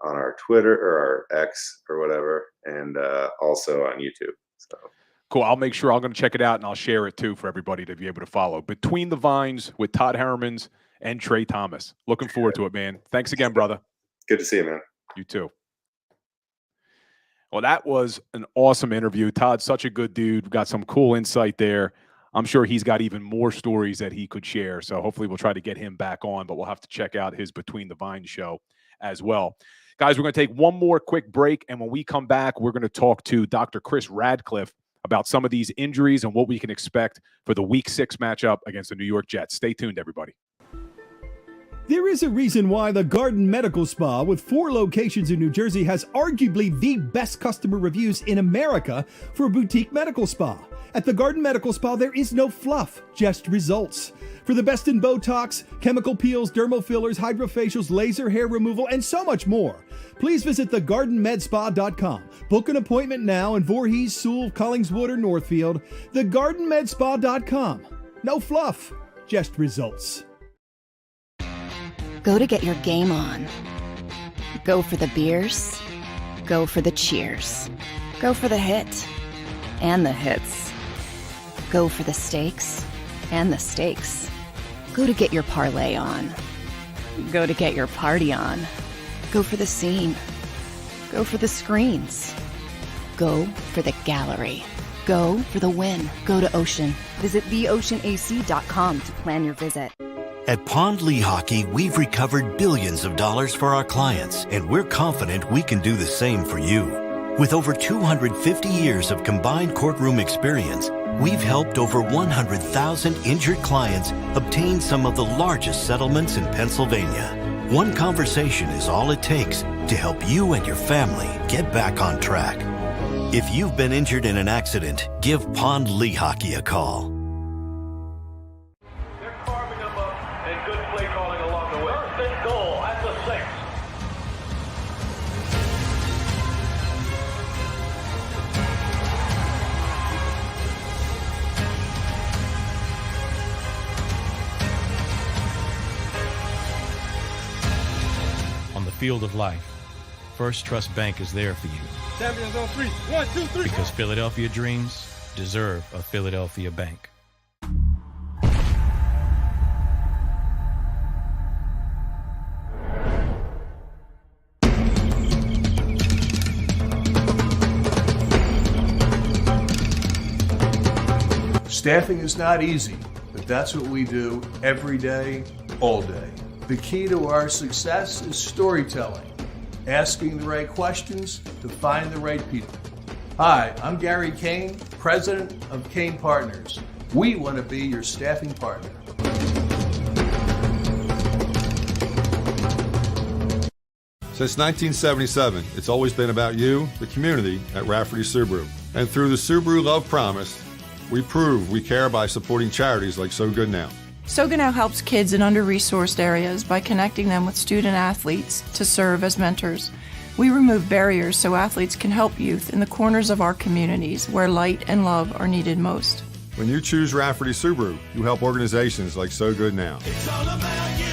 our Twitter or our X or whatever, and also on YouTube. So cool. I'll make sure I'm going to check it out, and I'll share it too for everybody to be able to follow. Between the Vines with Todd Herman's and Trey Thomas. Looking forward to it, man. Thanks again, brother. Good to see you, man. You too. Well, that was an awesome interview. Todd's such a good dude. Got some cool insight there. I'm sure he's got even more stories that he could share. So hopefully we'll try to get him back on, but we'll have to check out his Between the Vines show as well. Guys, we're going to take one more quick break, and when we come back, we're going to talk to Dr. Chris Radcliffe about some of these injuries and what we can expect for the Week 6 matchup against the New York Jets. Stay tuned, everybody. There is a reason why the Garden Medical Spa, with 4 locations in New Jersey, has arguably the best customer reviews in America for a boutique medical spa. At the Garden Medical Spa, there is no fluff, just results. For the best in Botox, chemical peels, dermal fillers, hydrofacials, laser hair removal, and so much more, please visit thegardenmedspa.com. Book an appointment now in Voorhees, Sewell, Collingswood, or Northfield. Thegardenmedspa.com. No fluff, just results. Go to get your game on. Go for the beers. Go for the cheers. Go for the hit and the hits. Go for the stakes and the stakes. Go to get your parlay on. Go to get your party on. Go for the scene. Go for the screens. Go for the gallery. Go for the win. Go to Ocean. Visit theoceanac.com to plan your visit. At Pond Lehocky, we've recovered billions of dollars for our clients, and we're confident we can do the same for you. With over 250 years of combined courtroom experience, we've helped over 100,000 injured clients obtain some of the largest settlements in Pennsylvania. One conversation is all it takes to help you and your family get back on track. If you've been injured in an accident, give Pond Lehocky a call. Field of life, First Trust Bank is there for you. Champions on 3. 1, 2, 3. Because Philadelphia dreams deserve a Philadelphia bank. Staffing is not easy, but that's what we do every day, all day. The key to our success is storytelling, asking the right questions to find the right people. Hi, I'm Gary Kane, president of Kane Partners. We want to be your staffing partner. Since 1977, it's always been about you, the community, at Rafferty Subaru. And through the Subaru Love Promise, we prove we care by supporting charities like So Good Now. So Good Now helps kids in under-resourced areas by connecting them with student athletes to serve as mentors. We remove barriers so athletes can help youth in the corners of our communities where light and love are needed most. When you choose Rafferty Subaru, you help organizations like So Good Now. It's all about you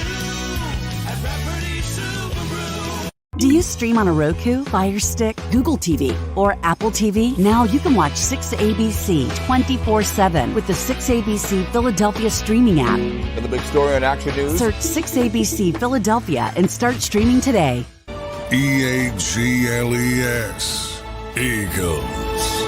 at Rafferty Subaru. Do you stream on a Roku, Fire Stick, Google TV, or Apple TV? Now you can watch 6ABC 24/7 with the 6ABC Philadelphia streaming app. For the big story on Action News, search 6ABC Philadelphia and start streaming today. EAGLES, Eagles.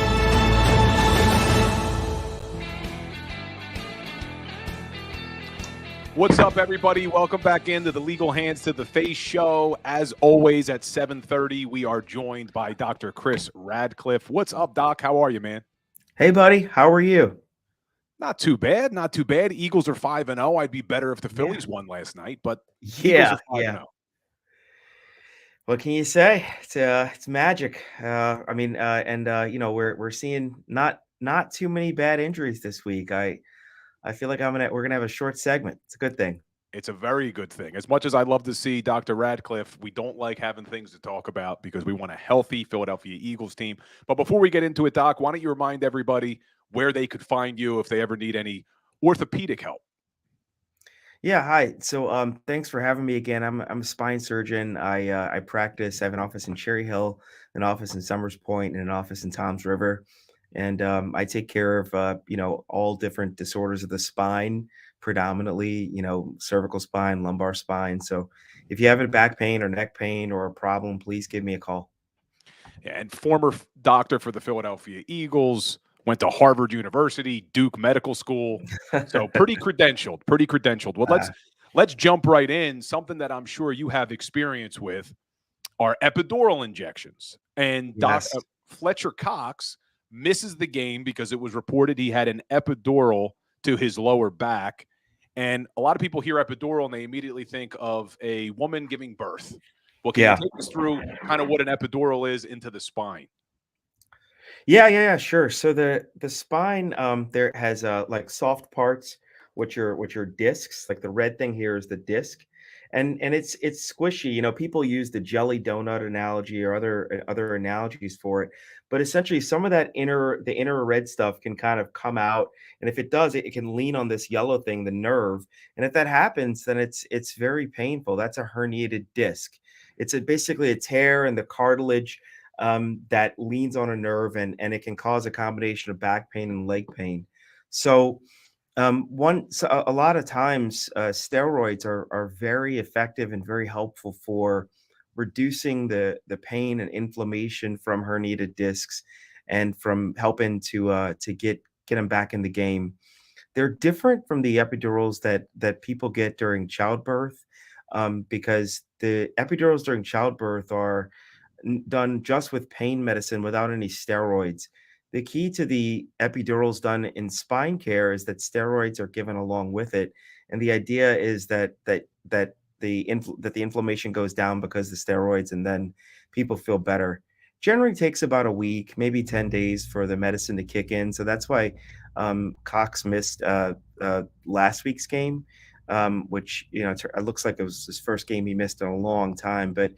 What's up, everybody? Welcome back into the Legal Hands to the Face show. As always, at 7:30, we are joined by Dr. Chris Radcliffe. What's up, Doc? How are you, man? Hey, buddy. How are you? Not too bad. Not too bad. Eagles are 5-0. I'd be better if the Phillies won last night, but yeah. Oh. What can you say? It's magic. We're seeing not too many bad injuries this week. I feel like we're gonna have a short segment. It's a good thing. It's a very good thing. As much as I'd love to see Dr. Radcliffe, we don't like having things to talk about because we want a healthy Philadelphia Eagles team. But before we get into it, Doc, why don't you remind everybody where they could find you if they ever need any orthopedic help? Yeah, hi. So, thanks for having me again. I'm a spine surgeon. I practice. I have an office in Cherry Hill, an office in Summers Point, and an office in Toms River. And I take care of all different disorders of the spine, predominantly cervical spine, lumbar spine. So, if you have a back pain or neck pain or a problem, please give me a call. And former doctor for the Philadelphia Eagles, went to Harvard University, Duke Medical School. So pretty credentialed, pretty credentialed. Well, Uh, let's jump right in. Something that I'm sure you have experience with are epidural injections. And yes. Fletcher Cox misses the game because it was reported he had an epidural to his lower back. And a lot of people hear epidural and they immediately think of a woman giving birth. Well, can you Yeah. take us through kind of what an epidural is into the spine? Yeah, sure. So the spine there has like soft parts, which are discs. Like the red thing here is the disc, and it's squishy. People use the jelly donut analogy or other analogies for it, but essentially some of the inner red stuff can kind of come out, and if it does, it can lean on this yellow thing, the nerve, and if that happens, then it's very painful. That's a herniated disc. Basically a tear in the cartilage that leans on a nerve, and it can cause a combination of back pain and leg pain. So, a lot of times steroids are very effective and very helpful for reducing the pain and inflammation from herniated discs, and from helping to get them back in the game. They're different from the epidurals that people get during childbirth, because the epidurals during childbirth are done just with pain medicine without any steroids. The key to the epidurals done in spine care is that steroids are given along with it, and the idea is that the inflammation goes down because the steroids, and then people feel better. Generally takes about a week, maybe 10 days for the medicine to kick in. So that's why Cox missed last week's game, which it looks like it was his first game he missed in a long time. But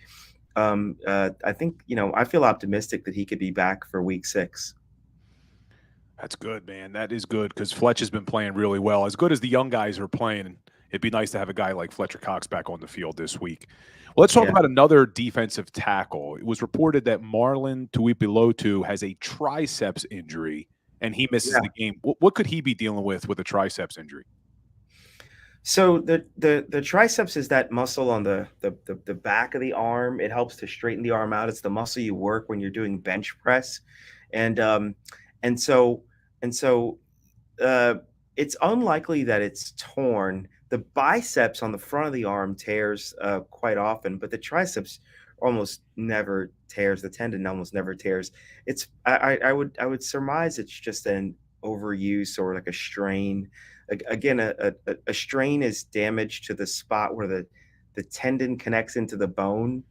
I think I feel optimistic that he could be back for week 6. That's good, man. That is good because Fletch has been playing really well. As good as the young guys are playing, it'd be nice to have a guy like Fletcher Cox back on the field this week. Well, let's talk Yeah. about another defensive tackle. It was reported that Marlon Tuipilotu has a triceps injury and he misses Yeah. the game. What could he be dealing with a triceps injury? So the triceps is that muscle on the back of the arm. It helps to straighten the arm out. It's the muscle you work when you're doing bench press, and um, and so and so uh, it's unlikely that it's torn. The biceps on the front of the arm tears quite often, but the triceps almost never tears. The tendon almost never tears. I would surmise it's just an overuse or like a strain. Again, a strain is damage to the spot where the tendon connects into the bone,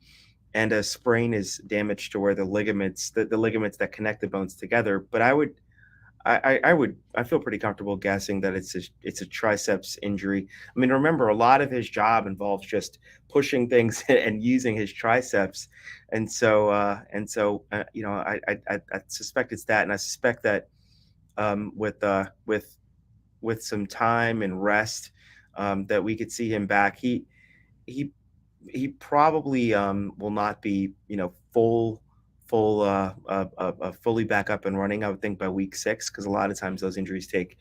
and a sprain is damage to where the ligaments that connect the bones together. But I feel pretty comfortable guessing that it's a triceps injury. I mean, remember, a lot of his job involves just pushing things and using his triceps, I suspect it's that, and I suspect that with some time and rest, that we could see him back. He he probably will not be fully back up and running. I would think by week 6, because a lot of times those injuries take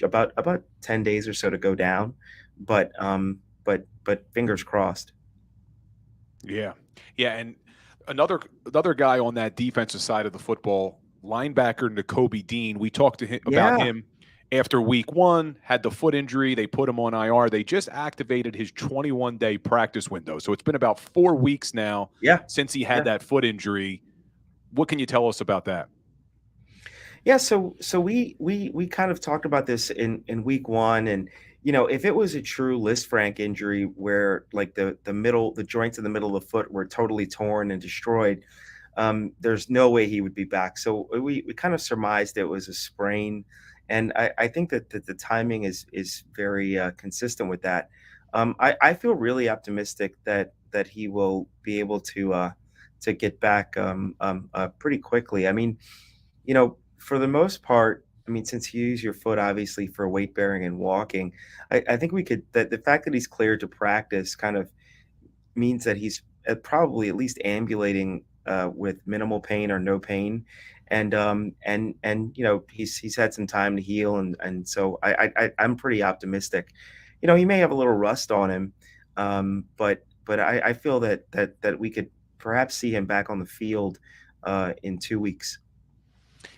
about 10 days or so to go down. But fingers crossed. Yeah. Yeah. And another guy on that defensive side of the football, linebacker N'Kobe Dean. We talked to him about Yeah. him after week 1, had the foot injury. They put him on IR. They just activated his 21-day practice window. So it's been about 4 weeks now Yeah. since he had Yeah. that foot injury. What can you tell us about that? Yeah, so we kind of talked about this in week 1, and if it was a true List Frank injury where like the joints in the middle of the foot were totally torn and destroyed, there's no way he would be back. So we kind of surmised it was a sprain, and I think that the timing is very consistent with that. I feel really optimistic that he will be able to get back pretty quickly. I mean, for the most part, I mean, since you use your foot obviously for weight bearing and walking, I think we could, that the fact that he's cleared to practice kind of means that he's probably at least ambulating with minimal pain or no pain, and he's had some time to heal, and so I'm pretty optimistic. He may have a little rust on him, but I feel that we could perhaps see him back on the field in 2 weeks.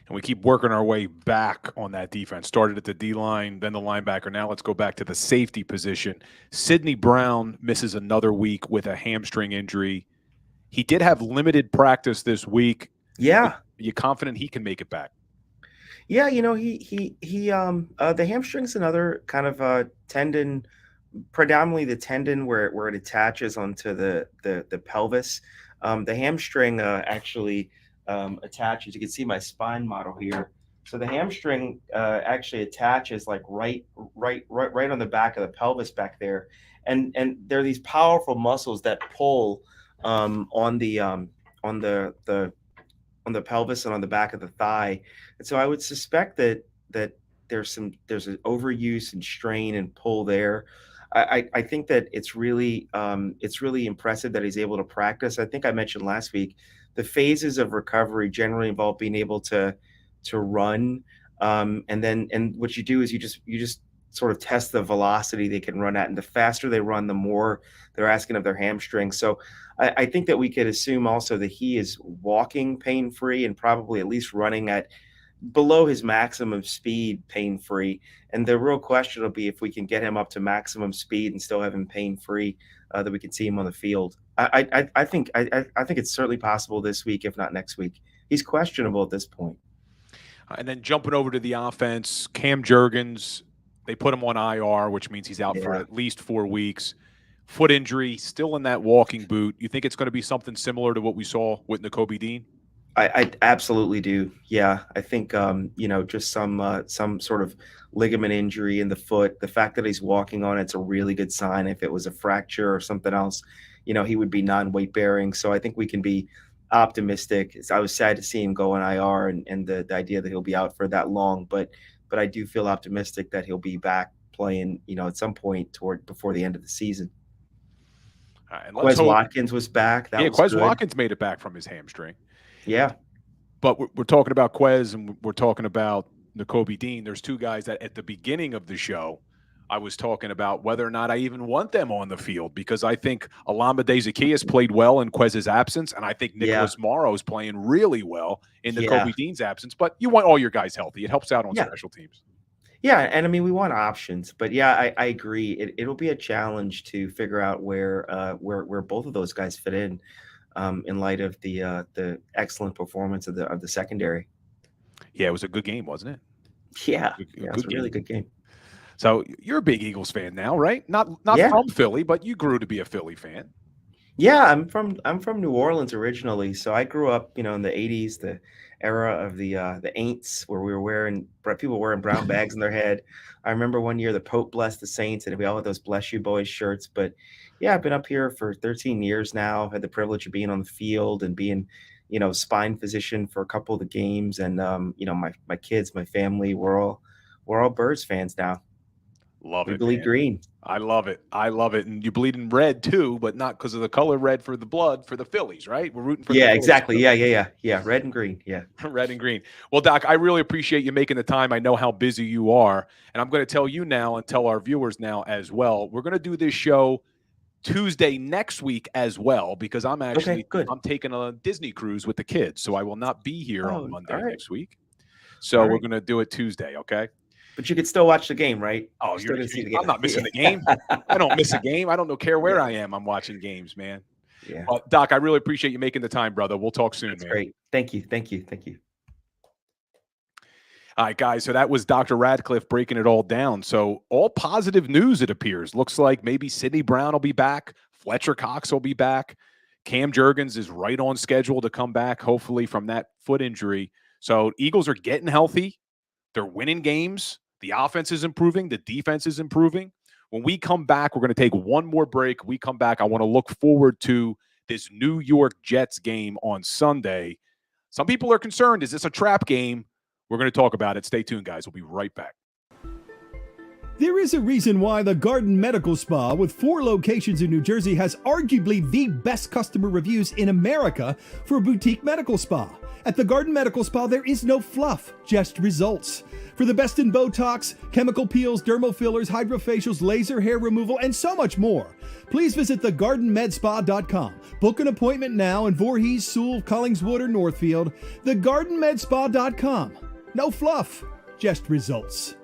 And we keep working our way back on that defense. Started at the D-line, then the linebacker. Now let's go back to the safety position. Sidney Brown misses another week with a hamstring injury. He did have limited practice this week. Yeah. Are you confident he can make it back? Yeah, the hamstring's another kind of tendon, predominantly the tendon where it attaches onto the pelvis. The hamstring actually attaches. You can see my spine model here. So the hamstring actually attaches like right on the back of the pelvis back there, and there are these powerful muscles that pull on the pelvis and on the back of the thigh. And so I would suspect that there's an overuse and strain and pull there. I think that it's really impressive that he's able to practice. I think I mentioned last week the phases of recovery generally involve being able to run, and what you do is you just sort of test the velocity they can run at, and the faster they run, the more they're asking of their hamstrings. So I think that we could assume also that he is walking pain-free and probably at least running at below his maximum speed pain-free. And the real question will be if we can get him up to maximum speed and still have him pain-free, that we can see him on the field. I think it's certainly possible this week, if not next week. He's questionable at this point. And then jumping over to the offense, Cam Jurgens, they put him on IR, which means he's out for at least 4 weeks. Foot injury, still in that walking boot. You think it's going to be something similar to what we saw with Nakobe Dean? I absolutely do. Yeah, I think just some sort of ligament injury in the foot. The fact that he's walking on it's a really good sign. If it was a fracture or something else, he would be non-weight bearing. So I think we can be optimistic. I was sad to see him go on IR and the idea that he'll be out for that long, but I do feel optimistic that he'll be back playing, at some point before the end of the season. And Quez Watkins was back. Quez Watkins made it back from his hamstring. Yeah. But we're talking about Quez and we're talking about Nakobe Dean. There's two guys that at the beginning of the show, I was talking about whether or not I even want them on the field, because I think Olamide Zaccheaus played well in Quez's absence, and I think Nicholas Morrow is playing really well in Nakobe Dean's absence. But you want all your guys healthy. It helps out on special teams. Yeah, and I mean, we want options, but yeah, I agree. It'll be a challenge to figure out where both of those guys fit in light of the excellent performance of the secondary. Yeah, it was a good game, wasn't it? Yeah, it was a really good game. So you're a big Eagles fan now, right? Not from Philly, but you grew to be a Philly fan. Yeah, I'm from New Orleans originally, so I grew up, in the '80s, the era of the Aints, where people wearing brown bags in their head. I remember one year the Pope blessed the Saints, and we all had those "Bless You Boys" shirts. But yeah, I've been up here for 13 years now. I've had the privilege of being on the field and being, spine physician for a couple of the games, and my kids, my family, we're all Birds fans now. Love it. We bleed green. I love it. And you bleed in red too, but not because of the color red for the blood, for the Phillies, right? We're rooting for the Phillies. Exactly. Yeah. Red and green. Yeah. Red and green. Well, Doc, I really appreciate you making the time. I know how busy you are. And I'm going to tell you now and tell our viewers now as well. We're going to do this show Tuesday next week as well, because I'm taking a Disney cruise with the kids. So I will not be here on Monday next week. So we're going to do it Tuesday. Okay. But you could still watch the game, right? Oh, I'm not missing the game. I don't miss a game. I don't care where I am. I'm watching games, man. Yeah. Doc, I really appreciate you making the time, brother. We'll talk soon, man. Great. Thank you. All right, guys. So that was Dr. Radcliffe breaking it all down. So all positive news, it appears. Looks like maybe Sidney Brown will be back. Fletcher Cox will be back. Cam Jurgens is right on schedule to come back, hopefully, from that foot injury. So Eagles are getting healthy. They're winning games. The offense is improving. The defense is improving. When we come back, we're going to take one more break. We come back, I want to look forward to this New York Jets game on Sunday. Some people are concerned, is this a trap game? We're going to talk about it. Stay tuned, guys. We'll be right back. There is a reason why the Garden Medical Spa, with 4 locations in New Jersey, has arguably the best customer reviews in America for a boutique medical spa. At the Garden Medical Spa, there is no fluff, just results. For the best in Botox, chemical peels, dermal fillers, hydrofacials, laser hair removal, and so much more, please visit thegardenmedspa.com. Book an appointment now in Voorhees, Sewell, Collingswood, or Northfield. Thegardenmedspa.com. No fluff, just results.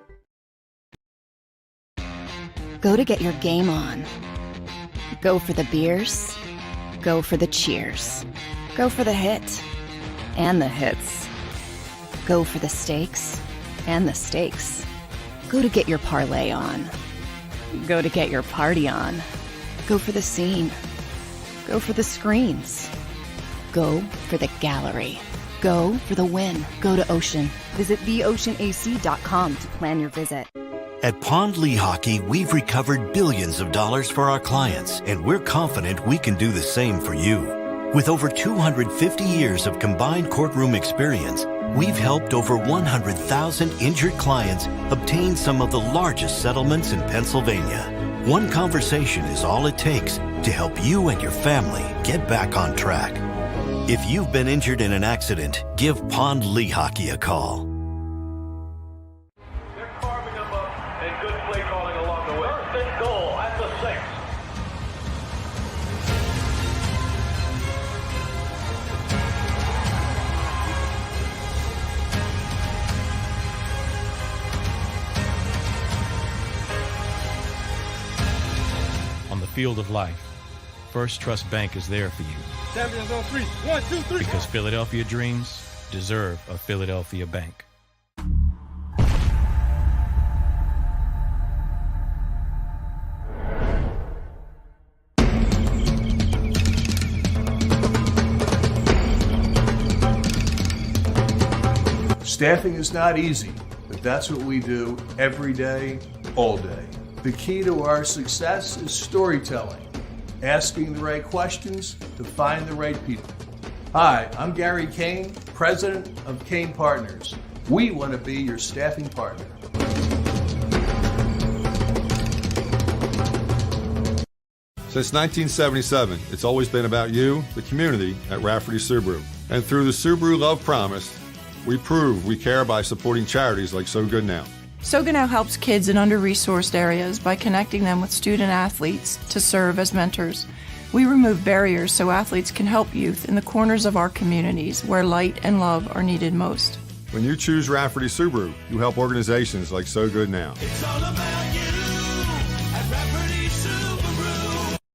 Go to get your game on. Go for the beers. Go for the cheers. Go for the hit and the hits. Go for the stakes and the stakes. Go to get your parlay on. Go to get your party on. Go for the scene. Go for the screens. Go for the gallery. Go for the win. Go to Ocean. Visit theoceanac.com to plan your visit. At Pond Lehocky, we've recovered billions of dollars for our clients, and we're confident we can do the same for you. With over 250 years of combined courtroom experience, we've helped over 100,000 injured clients obtain some of the largest settlements in Pennsylvania. One conversation is all it takes to help you and your family get back on track. If you've been injured in an accident, give Pond Lehocky a call. Field of life, First Trust Bank is there for you. Champions on 3. 1, 2, 3. Because Philadelphia dreams deserve a Philadelphia bank. Staffing is not easy, but that's what we do every day, all day. The key to our success is storytelling, asking the right questions to find the right people. Hi, I'm Gary Kane, president of Kane Partners. We want to be your staffing partner. Since 1977, it's always been about you, the community, at Rafferty Subaru. And through the Subaru Love Promise, we prove we care by supporting charities like So Good Now. So Good Now helps kids in under-resourced areas by connecting them with student athletes to serve as mentors. We remove barriers so athletes can help youth in the corners of our communities where light and love are needed most. When you choose Rafferty Subaru, you help organizations like So Good Now. It's all about you at Rafferty Subaru.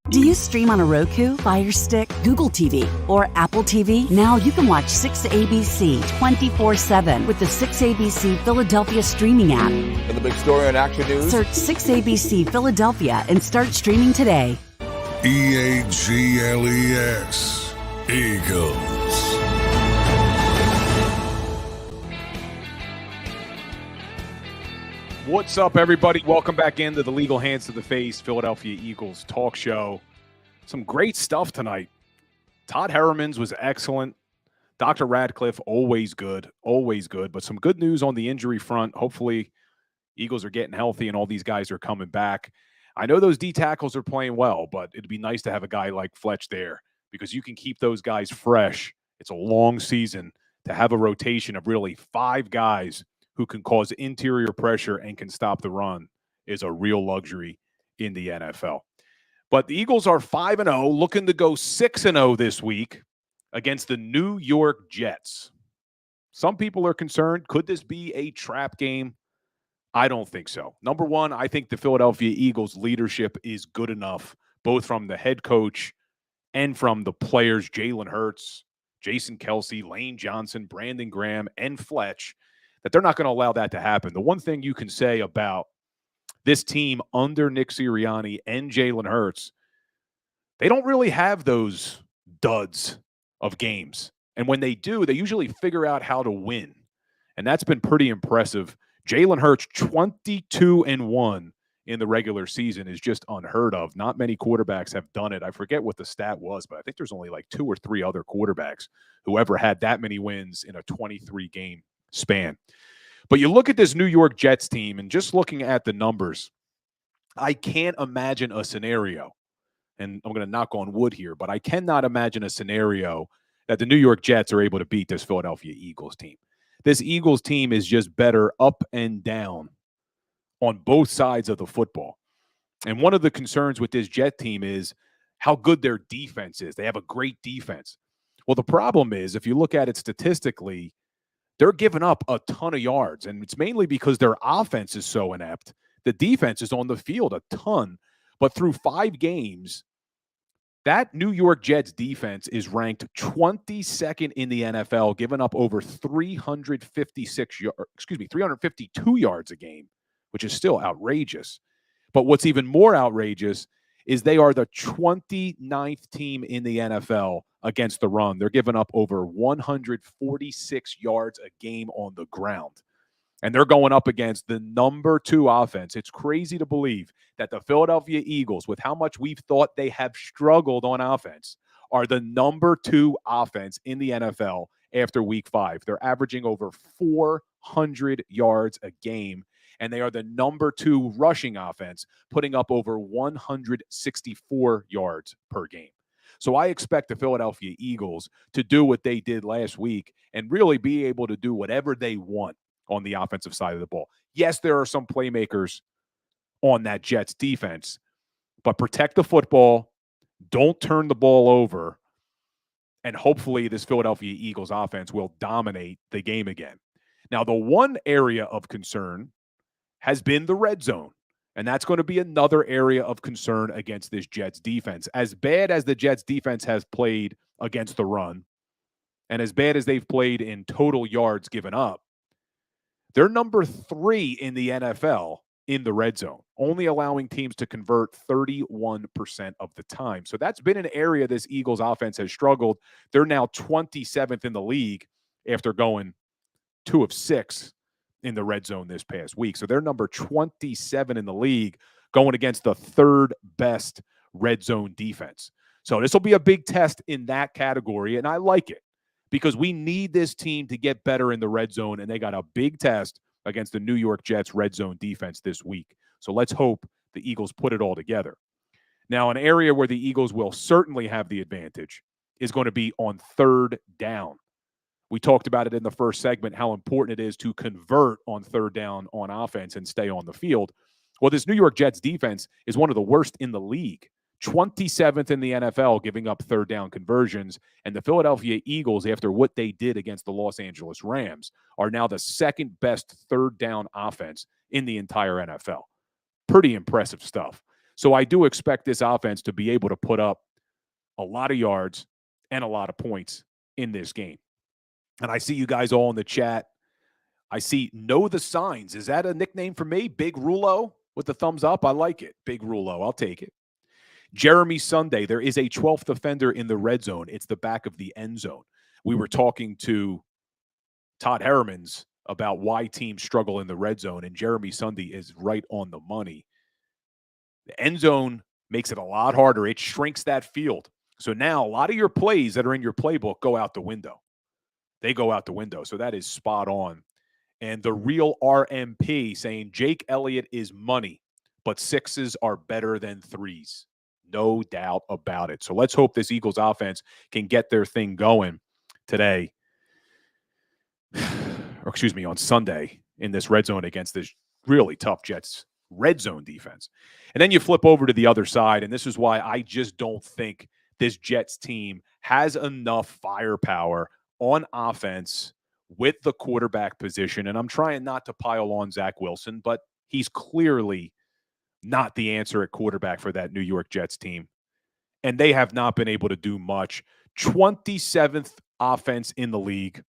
Do you stream on a Roku, Fire Stick, Google TV, or Apple TV? Now you can watch 6ABC 24/7 with the 6ABC Philadelphia streaming app. For the big story on Action News, Search 6ABC Philadelphia and start streaming today. EAGLES. Eagles. What's up, everybody? Welcome back into the Legal Hands to the Face Philadelphia Eagles talk show. Some great stuff tonight. Todd Herman's was excellent. Dr. Radcliffe, always good, but some good news on the injury front. Hopefully, Eagles are getting healthy and all these guys are coming back. I know those D tackles are playing well, but it'd be nice to have a guy like Fletch there because you can keep those guys fresh. It's a long season to have a rotation of really 5 guys who can cause interior pressure and can stop the run is a real luxury in the NFL. But the Eagles are 5-0, looking to go 6-0 this week against the New York Jets. Some people are concerned, could this be a trap game? I don't think so. Number one, I think the Philadelphia Eagles leadership is good enough, both from the head coach and from the players, Jalen Hurts, Jason Kelsey, Lane Johnson, Brandon Graham, and Fletch, that they're not going to allow that to happen. The one thing you can say about this team under Nick Sirianni and Jalen Hurts, they don't really have those duds of games. And when they do, they usually figure out how to win. And that's been pretty impressive. Jalen Hurts, 22-1 in the regular season is just unheard of. Not many quarterbacks have done it. I forget what the stat was, but I think there's only like 2 or 3 other quarterbacks who ever had that many wins in a 23-game span. But you look at this New York Jets team, and just looking at the numbers, I can't imagine a scenario, and I'm going to knock on wood here, but I cannot imagine a scenario that the New York Jets are able to beat this Philadelphia Eagles team. This Eagles team is just better up and down on both sides of the football. And one of the concerns with this Jet team is how good their defense is. They have a great defense. Well, the problem is, if you look at it statistically, they're giving up a ton of yards, and it's mainly because their offense is so inept. The defense is on the field a ton, but through 5 games, that New York Jets defense is ranked 22nd in the NFL, giving up over 352 yards a game, which is still outrageous. But what's even more outrageous is they are the 29th team in the NFL against the run. They're giving up over 146 yards a game on the ground. And they're going up against the number 2 offense. It's crazy to believe that the Philadelphia Eagles, with how much we've thought they have struggled on offense, are the number 2 offense in the NFL after week 5. They're averaging over 400 yards a game, and they are the number 2 rushing offense, putting up over 164 yards per game. So I expect the Philadelphia Eagles to do what they did last week and really be able to do whatever they want on the offensive side of the ball. Yes, there are some playmakers on that Jets defense, but protect the football, don't turn the ball over, and hopefully this Philadelphia Eagles offense will dominate the game again. Now, the one area of concern has been the red zone, and that's going to be another area of concern against this Jets defense. As bad as the Jets defense has played against the run, and as bad as they've played in total yards given up, they're number 3 in the NFL in the red zone, only allowing teams to convert 31% of the time. So that's been an area this Eagles offense has struggled. They're now 27th in the league after going 2 of 6 in the red zone this past week. So they're number 27 in the league, going against the 3rd best red zone defense. So this will be a big test in that category, and I like it, because we need this team to get better in the red zone, and they got a big test against the New York Jets red zone defense this week. So let's hope the Eagles put it all together. Now, an area where the Eagles will certainly have the advantage is going to be on 3rd down. We talked about it in the first segment, how important it is to convert on 3rd down on offense and stay on the field. Well, this New York Jets defense is one of the worst in the league. 27th in the NFL, giving up 3rd down conversions. And the Philadelphia Eagles, after what they did against the Los Angeles Rams, are now the 2nd best 3rd down offense in the entire NFL. Pretty impressive stuff. So I do expect this offense to be able to put up a lot of yards and a lot of points in this game. And I see you guys all in the chat. I see Know the Signs. Is that a nickname for me? Big Rulo with the thumbs up. I like it. Big Rulo. I'll take it. Jeremy Sunday, there is a 12th offender in the red zone. It's the back of the end zone. We were talking to Todd Herman's about why teams struggle in the red zone, and Jeremy Sunday is right on the money. The end zone makes it a lot harder. It shrinks that field. So now a lot of your plays that are in your playbook go out the window. They go out the window. So that is spot on. And the real RMP saying Jake Elliott is money, but 6s are better than 3s. No doubt about it. So let's hope this Eagles offense can get their thing going today, or excuse me, on Sunday in this red zone against this really tough Jets red zone defense. And then you flip over to the other side, and this is why I just don't think this Jets team has enough firepower on offense with the quarterback position. And I'm trying not to pile on Zach Wilson, but he's clearly not the answer at quarterback for that New York Jets team. And they have not been able to do much. 27th offense in the league.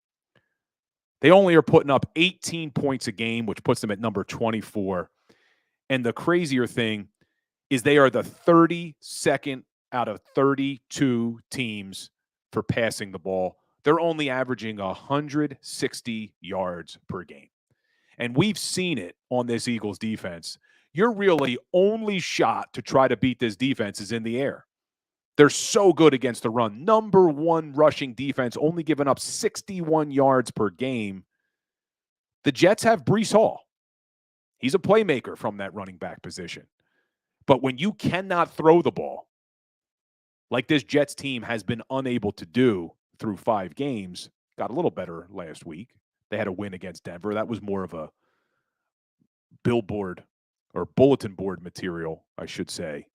They only are putting up 18 points a game, which puts them at number 24. And the crazier thing is they are the 32nd out of 32 teams for passing the ball. They're only averaging 160 yards per game. And we've seen it on this Eagles defense. Your really only shot to try to beat this defense is in the air. They're so good against the run. Number 1 rushing defense, only giving up 61 yards per game. The Jets have Breece Hall. He's a playmaker from that running back position. But when you cannot throw the ball, like this Jets team has been unable to do through 5 games, got a little better last week. They had a win against Denver. That was more of a billboard or bulletin board material, I should say,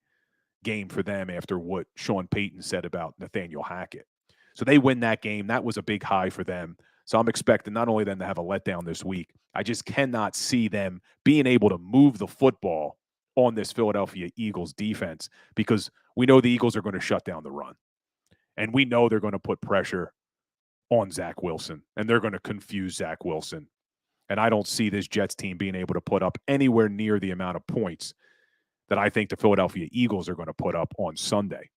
game for them after what Sean Payton said about Nathaniel Hackett. So they win that game. That was a big high for them. So I'm expecting not only them to have a letdown this week, I just cannot see them being able to move the football on this Philadelphia Eagles defense, because we know the Eagles are going to shut down the run. And we know they're going to put pressure on Zach Wilson, and they're going to confuse Zach Wilson. And I don't see this Jets team being able to put up anywhere near the amount of points that I think the Philadelphia Eagles are going to put up on Sunday,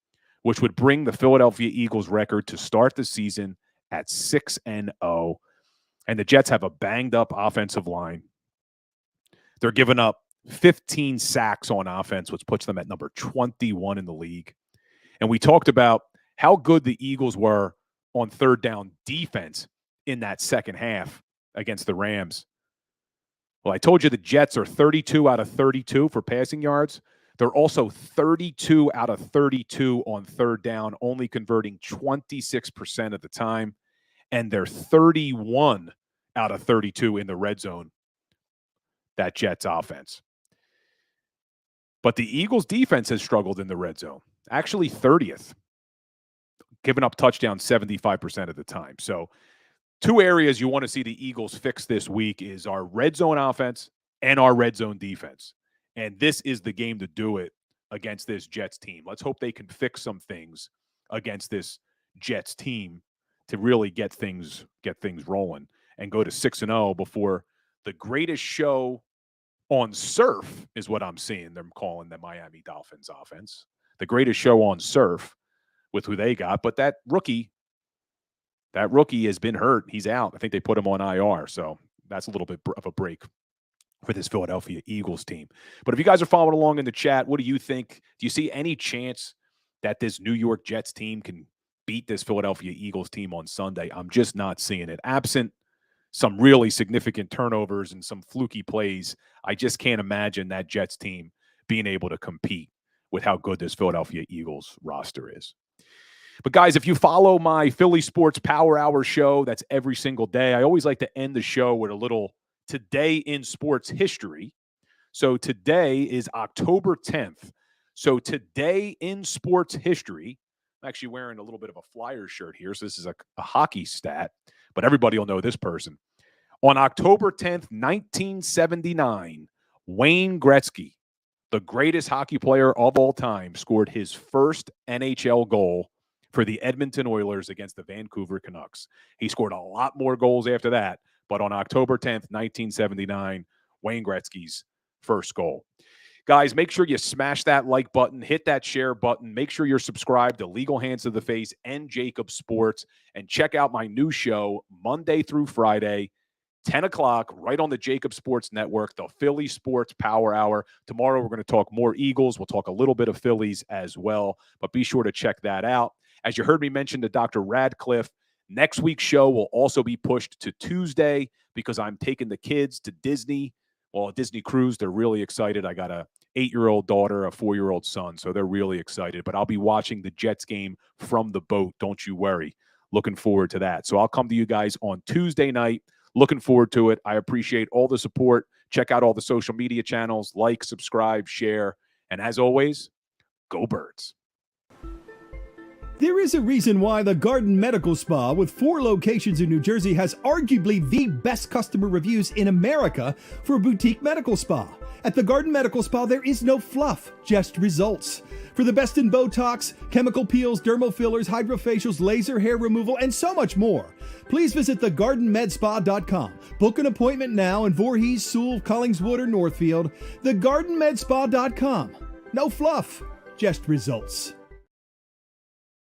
which would bring the Philadelphia Eagles record to start the season at 6-0. And the Jets have a banged-up offensive line. They're giving up 15 sacks on offense, which puts them at number 21 in the league. And we talked about how good the Eagles were on third down defense in that second half against the Rams. Well, I told you the Jets are 32 out of 32 for passing yards. They're also 32 out of 32 on third down, only converting 26% of the time. And they're 31 out of 32 in the red zone, that Jets offense. But the Eagles defense has struggled in the red zone, actually 30th, giving up touchdowns 75% of the time. So 2 areas you want to see the Eagles fix this week is our red zone offense and our red zone defense. And this is the game to do it against this Jets team. Let's hope they can fix some things against this Jets team to really get things rolling and go to 6-0 before the greatest show on surf is what I'm seeing them calling the Miami Dolphins offense. The greatest show on surf with who they got. But that rookie has been hurt. He's out. I think they put him on IR. So that's a little bit of a break for this Philadelphia Eagles team. But if you guys are following along in the chat, what do you think? Do you see any chance that this New York Jets team can beat this Philadelphia Eagles team on Sunday? I'm just not seeing it. Absent some really significant turnovers and some fluky plays, I just can't imagine that Jets team being able to compete with how good this Philadelphia Eagles roster is. But guys, if you follow my Philly Sports Power Hour show, that's every single day. I always like to end the show with a little Today in Sports History. So today is October 10th. So today in sports history, I'm actually wearing a little bit of a Flyers shirt here. So this is a hockey stat, but everybody will know this person. On October 10th, 1979, Wayne Gretzky, the greatest hockey player of all time, scored his first NHL goal for the Edmonton Oilers against the Vancouver Canucks. He scored a lot more goals after that, but on October 10th, 1979, Wayne Gretzky's first goal. Guys, make sure you smash that like button, hit that share button. Make sure you're subscribed to Legal Hands to the Face and JAKIB Sports, and check out my new show Monday through Friday, 10 o'clock, right on the JAKIB Sports Network, the Philly Sports Power Hour. Tomorrow, we're going to talk more Eagles. We'll talk a little bit of Phillies as well, but be sure to check that out. As you heard me mention to Dr. Radcliffe, next week's show will also be pushed to Tuesday because I'm taking the kids to Disney. Well, a Disney cruise. They're really excited. I got a 8-year-old daughter, a 4-year-old son, so they're really excited. But I'll be watching the Jets game from the boat. Don't you worry. Looking forward to that. So I'll come to you guys on Tuesday night. Looking forward to it. I appreciate all the support. Check out all the social media channels. Like, subscribe, share. And as always, go Birds. There is a reason why the Garden Medical Spa, with 4 locations in New Jersey, has arguably the best customer reviews in America for a boutique medical spa. At the Garden Medical Spa, there is no fluff, just results. For the best in Botox, chemical peels, dermal fillers, hydrofacials, laser hair removal, and so much more, please visit thegardenmedspa.com. Book an appointment now in Voorhees, Sewell, Collingswood, or Northfield. Thegardenmedspa.com. No fluff, just results.